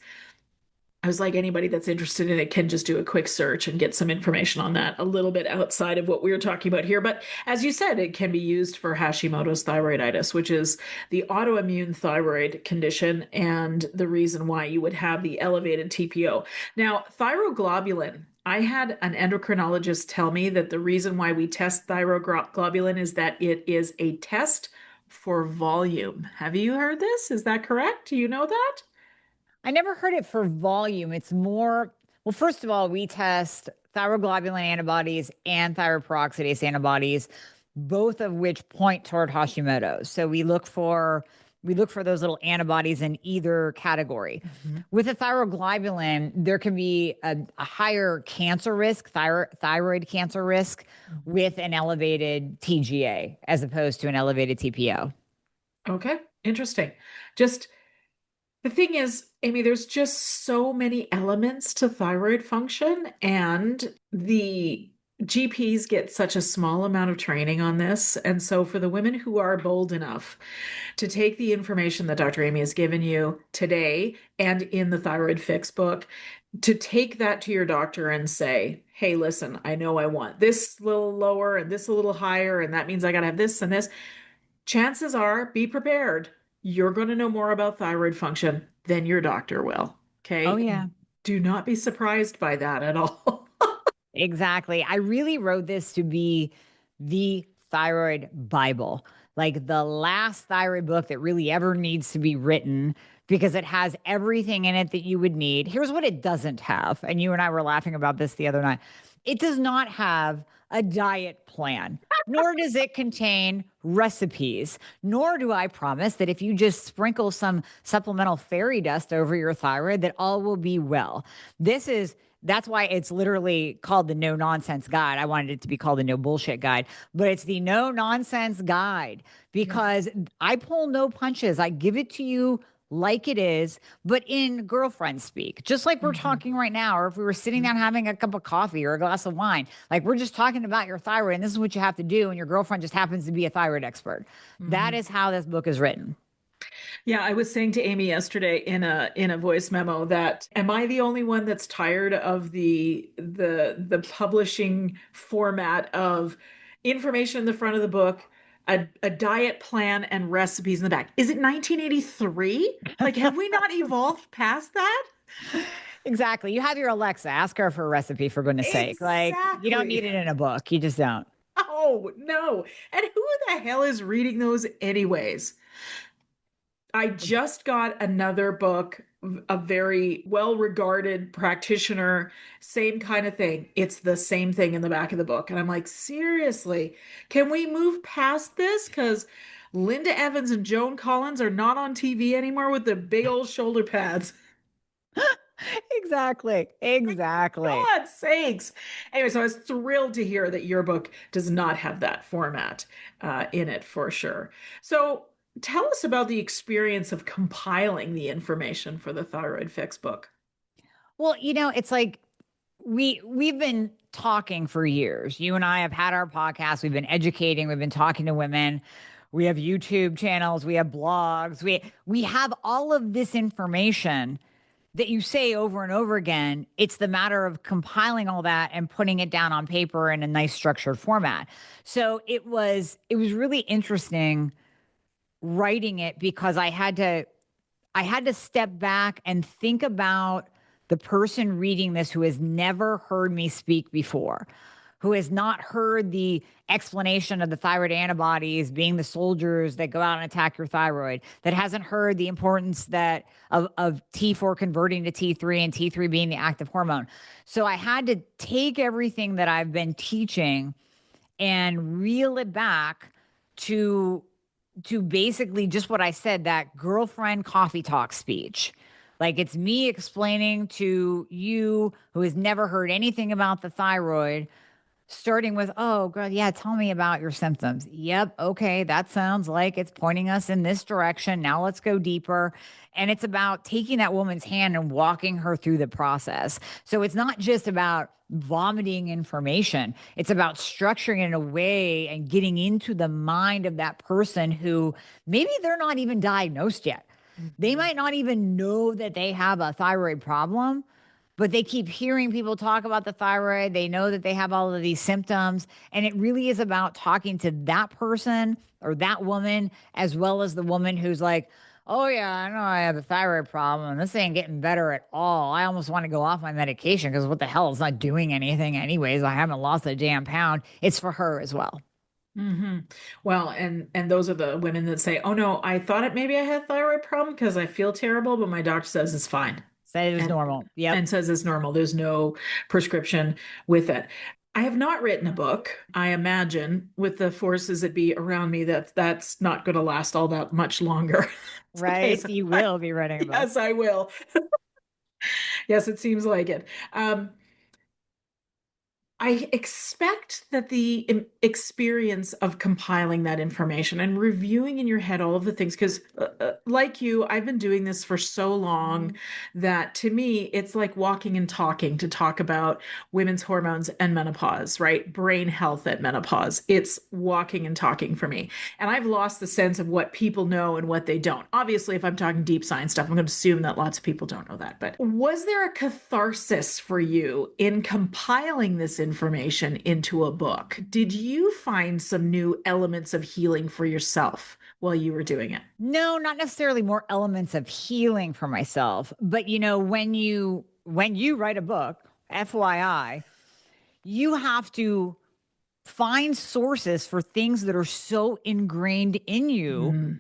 I was like, anybody that's interested in it can just do a quick search and get some information on that a little bit outside of what we were talking about here. But as you said, it can be used for Hashimoto's thyroiditis, which is the autoimmune thyroid condition and the reason why you would have the elevated TPO. Now, thyroglobulin. I had an endocrinologist tell me that the reason why we test thyroglobulin is that it is a test for volume. Have you heard this? Is that correct? Do you know that? I never heard it for volume. It's more, well, first of all, we test thyroglobulin antibodies and thyroid peroxidase antibodies, both of which point toward Hashimoto's. So we look for those little antibodies in either category. Mhm. With a thyroglobulin, there can be a higher cancer risk, thyroid cancer risk, with an elevated TGA as opposed to an elevated TPO. Okay, interesting. Just the thing is, Amie, there's just so many elements to thyroid function, and the GPs get such a small amount of training on this. And so, for the women who are bold enough to take the information that Dr. Amie has given you today and in the Thyroid Fix book, to take that to your doctor and say, hey, listen, I know I want this little lower and this a little higher, and that means I got to have this and this. Chances are, be prepared. You're going to know more about thyroid function than your doctor will. Oh, Okay. yeah. Do not be surprised by that at all. Exactly. I really wrote this to be the thyroid Bible, like the last thyroid book that really ever needs to be written because it has everything in it that you would need. Here's what it doesn't have. And you and I were laughing about this the other night. It does not have a diet plan, nor does it contain recipes, nor do I promise that if you just sprinkle some supplemental fairy dust over your thyroid, that all will be well. That's why it's literally called the no nonsense guide. I wanted it to be called the no bullshit guide, but it's the no nonsense guide because I pull no punches. I give it to you like it is, but in girlfriend speak, just like we're Mhm. talking right now, or if we were sitting down having a cup of coffee or a glass of wine, like we're just talking about your thyroid and this is what you have to do. And your girlfriend just happens to be a thyroid expert. That Mhm. is how this book is written. Yeah, I was saying to Amie yesterday in a voice memo that am I the only one that's tired of the publishing format of information in the front of the book, a diet plan and recipes in the back? Is it 1983? Like, have we not evolved past that? Exactly. You have your Alexa, ask her for a recipe for goodness sake. Like you don't need Exactly. it in a book. You just don't. Oh, no. And who the hell is reading those anyways? I just got another book, a very well-regarded practitioner, same kind of thing. It's the same thing in the back of the book. And I'm like, seriously, can we move past this? Because Linda Evans and Joan Collins are not on TV anymore with the big old shoulder pads. Exactly. Exactly. God's sakes. Anyway, so I was thrilled to hear that your book does not have that format in it for sure. So tell us about the experience of compiling the information for the Thyroid Fix book. Well, it's like we've been talking for years. You and I have had our podcast, we've been educating, we've been talking to women. We have YouTube channels, we have blogs. We have all of this information that you say over and over again. It's the matter of compiling all that and putting it down on paper in a nice structured format. So it was really interesting writing it because I had to step back and think about the person reading this who has never heard me speak before, who has not heard the explanation of the thyroid antibodies being the soldiers that go out and attack your thyroid, that hasn't heard the importance of T4 converting to T3 and T3 being the active hormone. So I had to take everything that I've been teaching and reel it back to basically just what I said, that girlfriend coffee talk speech. Like it's me explaining to you who has never heard anything about the thyroid, starting with, oh, God, yeah, tell me about your symptoms. Yep. Okay. That sounds like it's pointing us in this direction. Now let's go deeper. And it's about taking that woman's hand and walking her through the process. So it's not just about vomiting information, it's about structuring it in a way and getting into the mind of that person who maybe they're not even diagnosed yet. They Mhm. might not even know that they have a thyroid problem, but they keep hearing people talk about the thyroid. They know that they have all of these symptoms. And it really is about talking to that person or that woman, as well as the woman who's like, oh, yeah, I know I have a thyroid problem and this ain't getting better at all. I almost want to go off my medication because what the hell? It's not doing anything, anyways. I haven't lost a damn pound. It's for her as well. Hmm. Well, and those are the women that say, "Oh no, I thought it maybe I had a thyroid problem because I feel terrible, but my doctor says it's fine." Said it was And normal. Yep. and says it's normal. There's no prescription with it. I have not written a book. I imagine with the forces that be around me that that's not going to last all that much longer. It's okay. Right. You will be writing a book. Yes, I will. Yes, it seems like it. I expect that the experience of compiling that information and reviewing in your head all of the things, because like you, I've been doing this for so long Mhm. that to me, it's like walking and talking to talk about women's hormones and menopause, right? Brain health at menopause. It's walking and talking for me. And I've lost the sense of what people know and what they don't. Obviously, if I'm talking deep science stuff, I'm going to assume that lots of people don't know that. But was there a catharsis for you in compiling this information into a book? Did you find some new elements of healing for yourself while you were doing it? No, not necessarily more elements of healing for myself, but when you write a book, FYI, you have to find sources for things that are so ingrained in you Mm,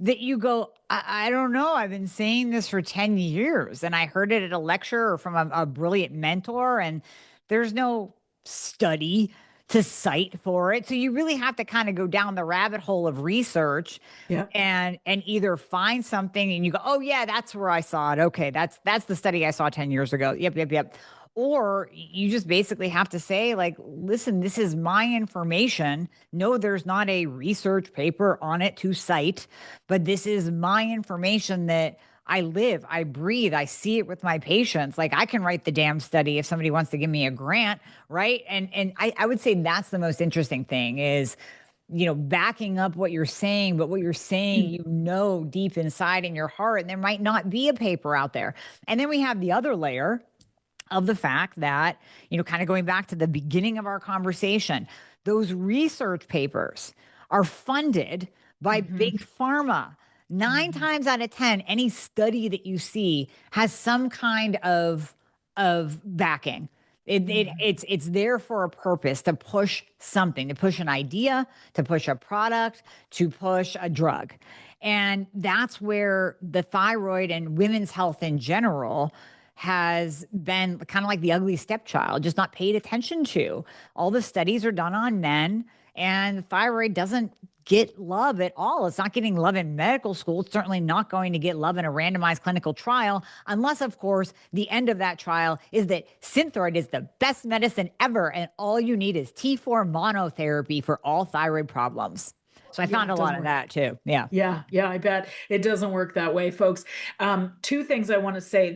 that you go, I don't know. I've been saying this for 10 years and I heard it at a lecture or from a brilliant mentor, and there's no study to cite for it. So you really have to kind of go down the rabbit hole of research yeah. and either find something and you go, oh yeah, that's where I saw it. Okay, that's the study I saw 10 years ago. Yep, yep, yep. Or you just basically have to say, like, listen, this is my information. No, there's not a research paper on it to cite, but this is my information that I live, I breathe, I see it with my patients. Like I can write the damn study if somebody wants to give me a grant, right? And I would say that's the most interesting thing is, backing up what you're saying, but what you're saying, deep inside in your heart, and there might not be a paper out there. And then we have the other layer of the fact that, kind of going back to the beginning of our conversation, those research papers are funded by Hmm. big pharma. Nine Hmm. times out of 10, any study that you see has some kind of backing. It's there for a purpose to push something, to push an idea, to push a product, to push a drug. And that's where the thyroid and women's health in general has been kind of like the ugly stepchild, just not paid attention to. All the studies are done on men, and the thyroid doesn't get love at all. It's not getting love in medical school. It's certainly not going to get love in a randomized clinical trial, unless, of course, the end of that trial is that Synthroid is the best medicine ever, and all you need is T4 monotherapy for all thyroid problems. So I Yeah, found a it lot doesn't of work. that too. Yeah. Yeah, yeah, I bet it doesn't work that way, folks. Two things I want to say.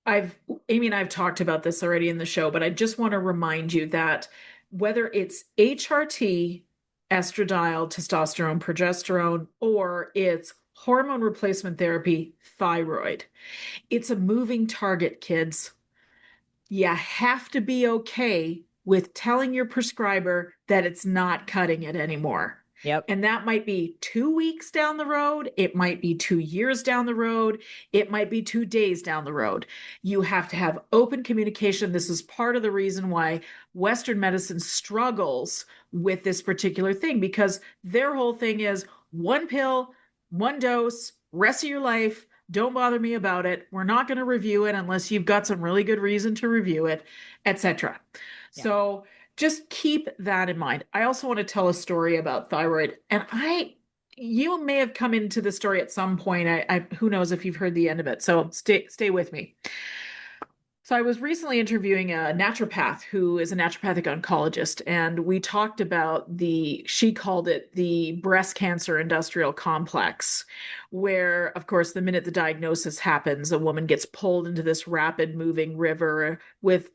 I've Amy and I've talked about this already in the show, but I just want to remind you that whether it's HRT, estradiol, testosterone, progesterone, or it's hormone replacement therapy, thyroid, it's a moving target, kids. You have to be okay with telling your prescriber that it's not cutting it anymore. Yep. And that might be 2 weeks down the road. It might be 2 years down the road. It might be 2 days down the road. You have to have open communication. This is part of the reason why Western medicine struggles with this particular thing because their whole thing is one pill, one dose, rest of your life. Don't bother me about it. We're not going to review it unless you've got some really good reason to review it, etc. Yeah. So just keep that in mind. I also want to tell a story about thyroid. And you may have come into the story at some point. Who knows if you've heard the end of it. So stay with me. So I was recently interviewing a naturopath who is a naturopathic oncologist, and we talked about she called it the breast cancer industrial complex, where, of course, the minute the diagnosis happens, a woman gets pulled into this rapid moving river with,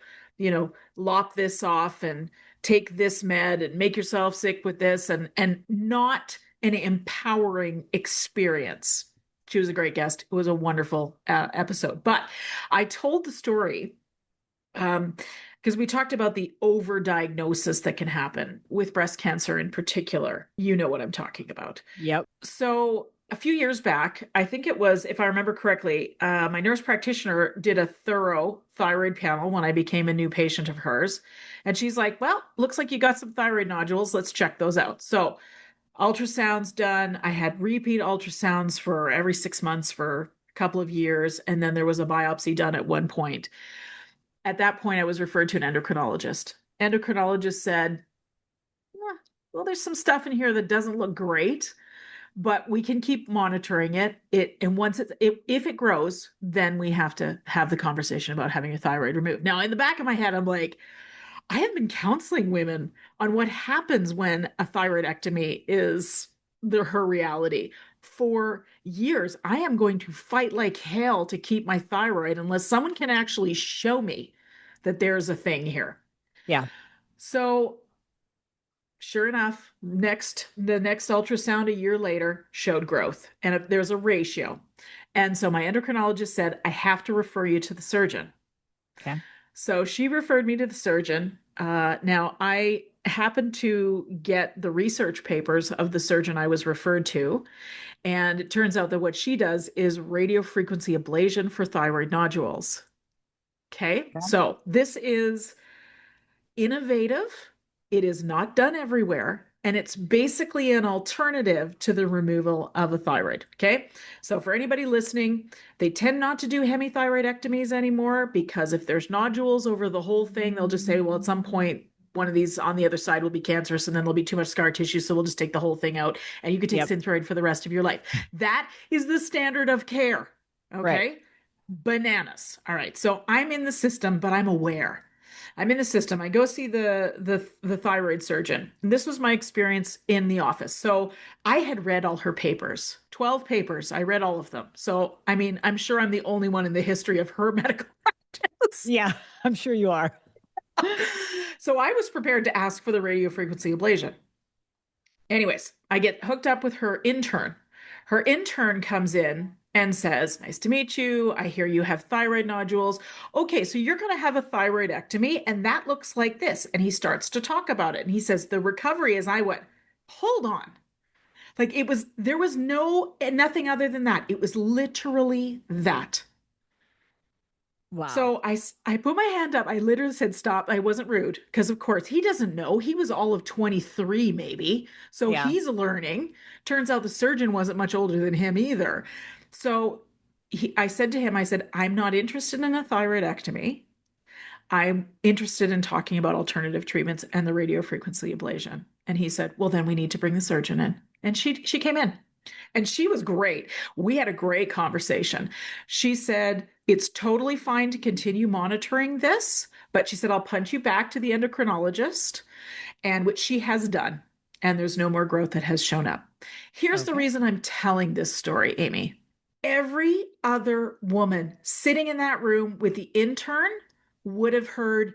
lop this off and take this med and make yourself sick with this and not an empowering experience. She was a great guest. It was a wonderful episode. But I told the story because we talked about the overdiagnosis that can happen with breast cancer in particular. You know what I'm talking about. Yep. So a few years back, I think it was, if I remember correctly, my nurse practitioner did a thorough thyroid panel when I became a new patient of hers. And she's like, well, looks like you got some thyroid nodules. Let's check those out. So ultrasounds done. I had repeat ultrasounds for every 6 months for a couple of years. And then there was a biopsy done at one point. At that point, I was referred to an endocrinologist. Endocrinologist said, well, there's some stuff in here that doesn't look great, but we can keep monitoring it. And once if it grows, then we have to have the conversation about having your thyroid removed. Now, in the back of my head, I'm like, I have been counseling women on what happens when a thyroidectomy is her reality for years. I am going to fight like hell to keep my thyroid unless someone can actually show me that there's a thing here. Yeah. So sure enough, the next ultrasound a year later showed growth, and there's a ratio. And so my endocrinologist said, I have to refer you to the surgeon. Okay. So she referred me to the surgeon. Now, I happened to get the research papers of the surgeon I was referred to. And it turns out that what she does is radiofrequency ablation for thyroid nodules. Okay. Okay. So this is innovative. It is not done everywhere. And it's basically an alternative to the removal of a thyroid. Okay. So for anybody listening, they tend not to do hemithyroidectomies anymore because if there's nodules over the whole thing, they'll just say, well, at some point, one of these on the other side will be cancerous and then there'll be too much scar tissue. So we'll just take the whole thing out and you can take Yep. Synthroid for the rest of your life. That is the standard of care. Okay. Right. Bananas. All right. So I'm in the system, but I'm aware. I'm in the system. I go see the thyroid surgeon. And this was my experience in the office. So I had read all her papers, 12 papers. I read all of them. So I mean, I'm sure I'm the only one in the history of her medical practice. Yeah, I'm sure you are. So I was prepared to ask for the radiofrequency ablation. Anyways, I get hooked up with her intern. Her intern comes in and says, nice to meet you. I hear you have thyroid nodules. Okay, so you're going to have a thyroidectomy, and that looks like this. And he starts to talk about it. And he says, the recovery is, I went, hold on. Like there was nothing other than that. It was literally that. Wow. So I put my hand up. I literally said, stop. I wasn't rude because, of course, he doesn't know. He was all of 23, maybe. So Yeah. he's learning. Turns out the surgeon wasn't much older than him either. So I said to him, I said, I'm not interested in a thyroidectomy. I'm interested in talking about alternative treatments and the radiofrequency ablation. And he said, well, then we need to bring the surgeon in. And she came in. And she was great. We had a great conversation. She said, it's totally fine to continue monitoring this, but she said, I'll punch you back to the endocrinologist, and which she has done. And there's no more growth that has shown up. Here's the reason I'm telling this story, Amie. Every other woman sitting in that room with the intern would have heard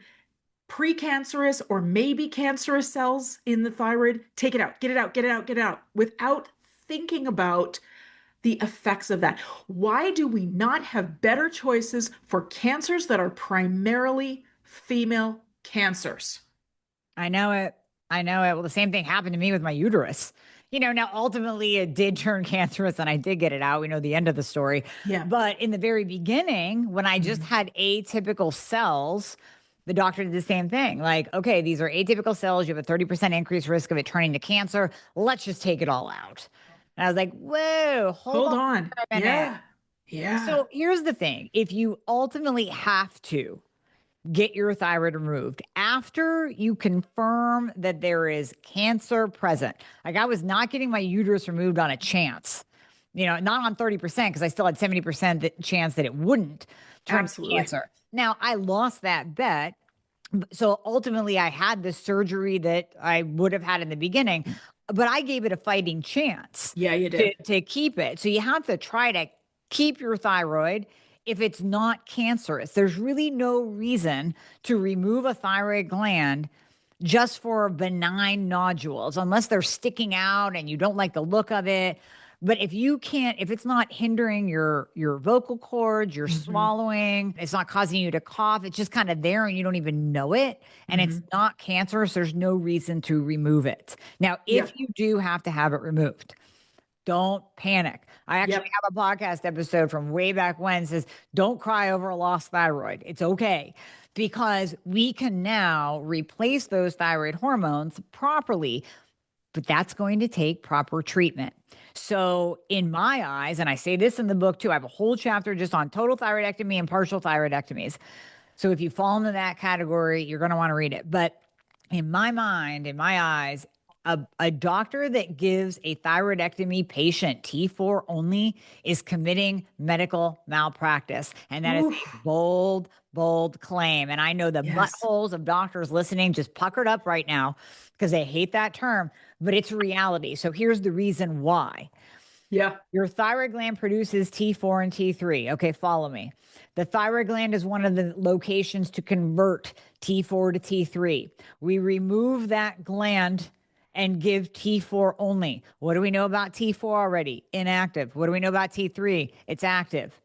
precancerous or maybe cancerous cells in the thyroid. Take it out, get it out, get it out, get it out, without thinking about the effects of that. Why do we not have better choices for cancers that are primarily female cancers? I know it. I know it. Well, the same thing happened to me with my uterus. Now ultimately it did turn cancerous and I did get it out. We know the end of the story. Yeah. But in the very beginning, when I just had atypical cells, the doctor did the same thing. Like, okay, these are atypical cells. You have a 30% increased risk of it turning to cancer. Let's just take it all out. And I was like, whoa, hold on for a minute. Yeah. Yeah. So here's the thing. If you ultimately have to get your thyroid removed after you confirm that there is cancer present, like I was not getting my uterus removed on a chance, not on 30% because I still had 70% chance that it wouldn't turn to cancer. Now I lost that bet. So ultimately I had the surgery that I would have had in the beginning, but I gave it a fighting chance. Yeah, you did. To keep it. So you have to try to keep your thyroid if it's not cancerous. There's really no reason to remove a thyroid gland just for benign nodules, unless they're sticking out and you don't like the look of it. But if it's not hindering your vocal cords, your swallowing, it's not causing you to cough, it's just kind of there and you don't even know it, and it's not cancerous, there's no reason to remove it. Now, if Yep. you do have to have it removed, don't panic. I actually Yep. have a podcast episode from way back when says, don't cry over a lost thyroid. It's okay because we can now replace those thyroid hormones properly, but that's going to take proper treatment. So, in my eyes, and I say this in the book too, I have a whole chapter just on total thyroidectomy and partial thyroidectomies. So, if you fall into that category, you're going to want to read it. But in my mind, in my eyes, a doctor that gives a thyroidectomy patient T4 only is committing medical malpractice. And that is a Oof. bold, bold claim. And I know the Yes. buttholes of doctors listening just puckered up right now because they hate that term, but it's reality. So here's the reason why. Yeah. Your thyroid gland produces T4 and T3. Okay, follow me. The thyroid gland is one of the locations to convert T4 to T3. We remove that gland and give T4 only. What do we know about T4 already? Inactive. What do we know about T3? It's active.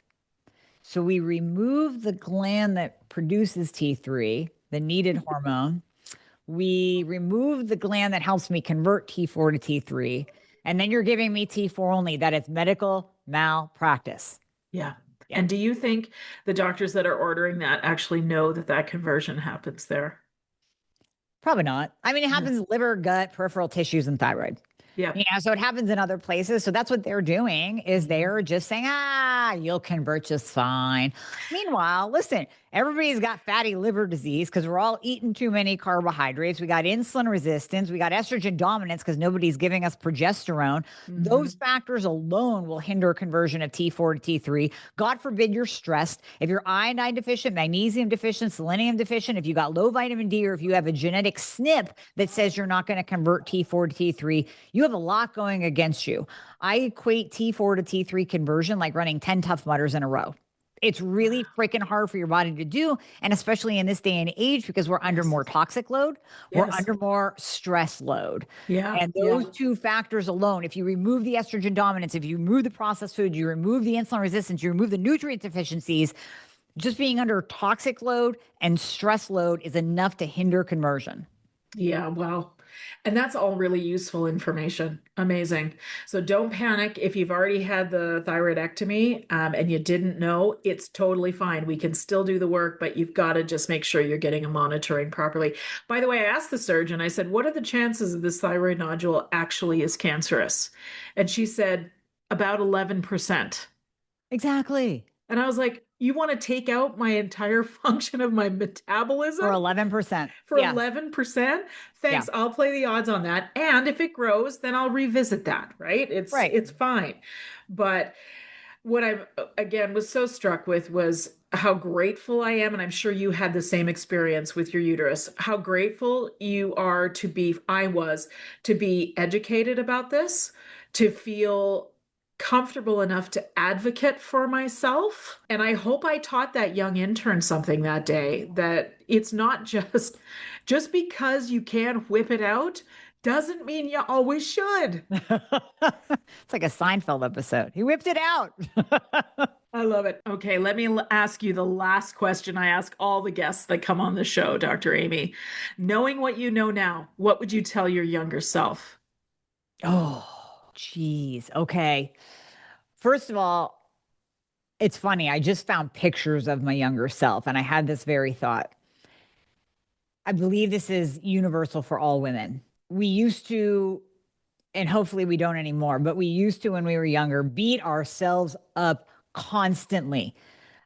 So we remove the gland that produces T3, the needed hormone. We remove the gland that helps me convert T4 to T3. And then you're giving me T4 only. That is medical malpractice. Yeah. Yeah. And do you think the doctors that are ordering that actually know that that conversion happens there? Probably not. I mean, it No. happens in liver, gut, peripheral tissues, and thyroid. Yeah. So it happens in other places. So that's what they're doing is they're just saying, you'll convert just fine. Meanwhile, listen, everybody's got fatty liver disease because we're all eating too many carbohydrates. We got insulin resistance. We got estrogen dominance because nobody's giving us progesterone. Those Mhm. factors alone will hinder conversion of T4 to T3. God forbid you're stressed. If you're iodine deficient, magnesium deficient, selenium deficient, if you got low vitamin D, or if you have a genetic SNP that says you're not going to convert T4 to T3, you have a lot going against you. I equate T4 to T3 conversion like running 10 Tough Mudders in a row. It's really freaking hard for your body to do. And especially in this day and age, because we're under Yes. more toxic load, we're Yes. under more stress load. Yeah. And Yeah. those two factors alone, if you remove the estrogen dominance, if you remove the processed food, you remove the insulin resistance, you remove the nutrient deficiencies, just being under toxic load and stress load is enough to hinder conversion. Yeah, well, and that's all really useful information. Amazing. So don't panic if you've already had the thyroidectomy and you didn't know, it's totally fine. We can still do the work, but you've got to just make sure you're getting a monitoring properly. By the way, I asked the surgeon, I said, what are the chances of this thyroid nodule actually is cancerous? And she said, about 11%. Exactly. And I was like, you want to take out my entire function of my For metabolism? 11%. For Yeah. 11%? Yeah. Thanks. I'll play the odds on that. And if it grows, then I'll revisit that, right? It's Right. it's fine. But what I again was so struck with was how grateful I am, and I'm sure you had the same experience with your uterus. How grateful you are to be, I was, to be educated about this, to feel comfortable enough to advocate for myself. And I hope I taught that young intern something that day that it's not just because you can whip it out doesn't mean you always should. It's like a Seinfeld episode. He whipped it out. I love it. Okay, let me ask you the last question I ask all the guests that come on the show, Dr. Amie. Knowing what you know now, what would you tell your younger self? Oh, geez. Okay. First of all, it's funny. I just found pictures of my younger self, and I had this very thought. I believe this is universal for all women. We used to, and hopefully we don't anymore, but we used to when we were younger, beat ourselves up constantly.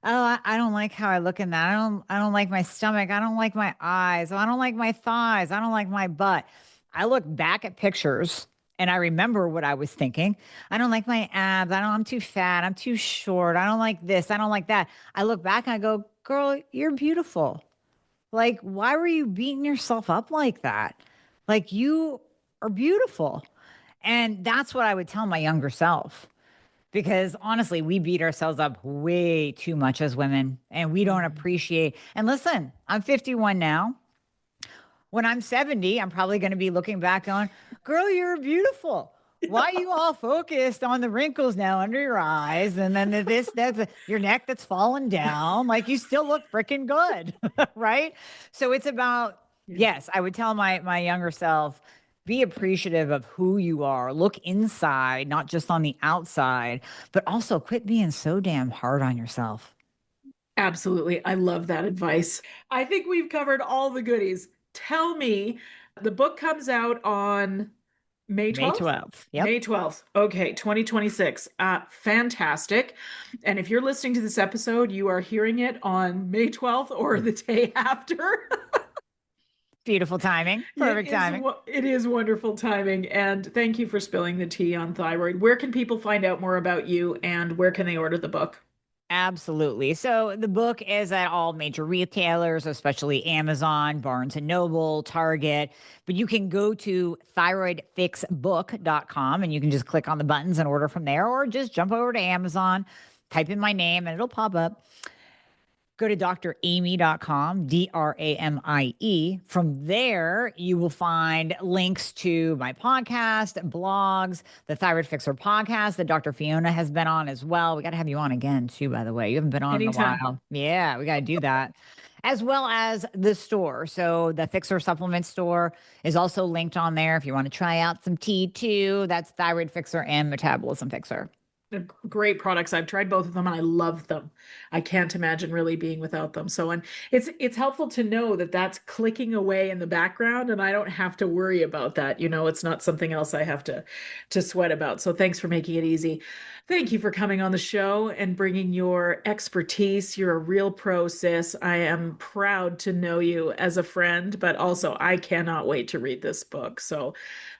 Oh, I don't like how I look in that. I don't like my stomach. I don't like my eyes. Oh, I don't like my thighs. I don't like my butt. I look back at pictures and I remember what I was thinking. I don't like my abs. I'm too fat. I'm too short. I don't like this. I don't like that. I look back and I go, girl, you're beautiful. Like, why were you beating yourself up like that? Like, you are beautiful. And that's what I would tell my younger self. Because honestly, we beat ourselves up way too much as women and we don't Mhm. appreciate. And listen, I'm 51 now. When I'm 70, I'm probably going to be looking back on, girl, you're beautiful. Why are you all focused on the wrinkles now under your eyes? And then your neck that's fallen down. Like you still look freaking good. Right. So it's about, yes, I would tell my younger self, be appreciative of who you are. Look inside, not just on the outside, but also quit being so damn hard on yourself. Absolutely. I love that advice. I think we've covered all the goodies. Tell me, the book comes out on May May 12th? 12th. Yep. May 12th. Okay, 2026. Fantastic. And if you're listening to this episode, you are hearing it on May 12th or the day after. Beautiful timing. It Perfect is timing. it is wonderful timing. And thank you for spilling the tea on thyroid. Where can people find out more about you and where can they order the book? Absolutely. So the book is at all major retailers, especially Amazon, Barnes and Noble, Target. But you can go to thyroidfixbook.com and you can just click on the buttons and order from there, or just jump over to Amazon, type in my name, and it'll pop up. Go to dramie.com, DRAMIE. From there, you will find links to my podcast, blogs, the Thyroid Fixer podcast that Dr. Fiona has been on as well. We got to have you on again, too, by the way. You haven't been on in a Anytime. while. Yeah, we got to do that. As well as the store. So the Fixer supplement store is also linked on there if you want to try out some T2. That's Thyroid Fixer and Metabolism Fixer. They're great products. I've tried both of them and I love them. I can't imagine really being without them. So, and it's helpful to know that that's clicking away in the background and I don't have to worry about that. It's not something else I have to sweat about. So, thanks for making it easy. Thank you for coming on the show and bringing your expertise. You're a real pro, sis. I am proud to know you as a friend, but also I cannot wait to read this book. So,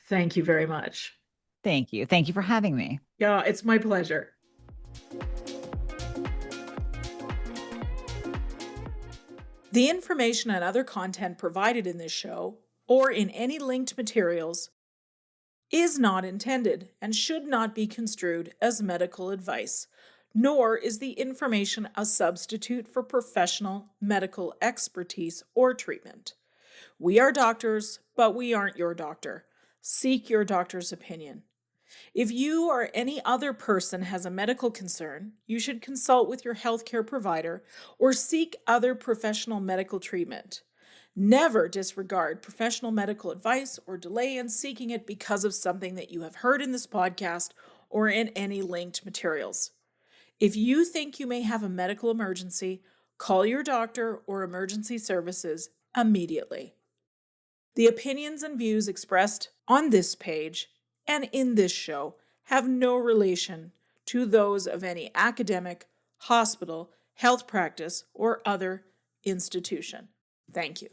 thank you very much. Thank you. Thank you for having me. Yeah, it's my pleasure. The information and other content provided in this show, or in any linked materials, is not intended and should not be construed as medical advice, nor is the information a substitute for professional medical expertise or treatment. We are doctors, but we aren't your doctor. Seek your doctor's opinion. If you or any other person has a medical concern, you should consult with your healthcare provider or seek other professional medical treatment. Never disregard professional medical advice or delay in seeking it because of something that you have heard in this podcast or in any linked materials. If you think you may have a medical emergency, call your doctor or emergency services immediately. The opinions and views expressed on this page and in this show have no relation to those of any academic, hospital, health practice, or other institution. Thank you.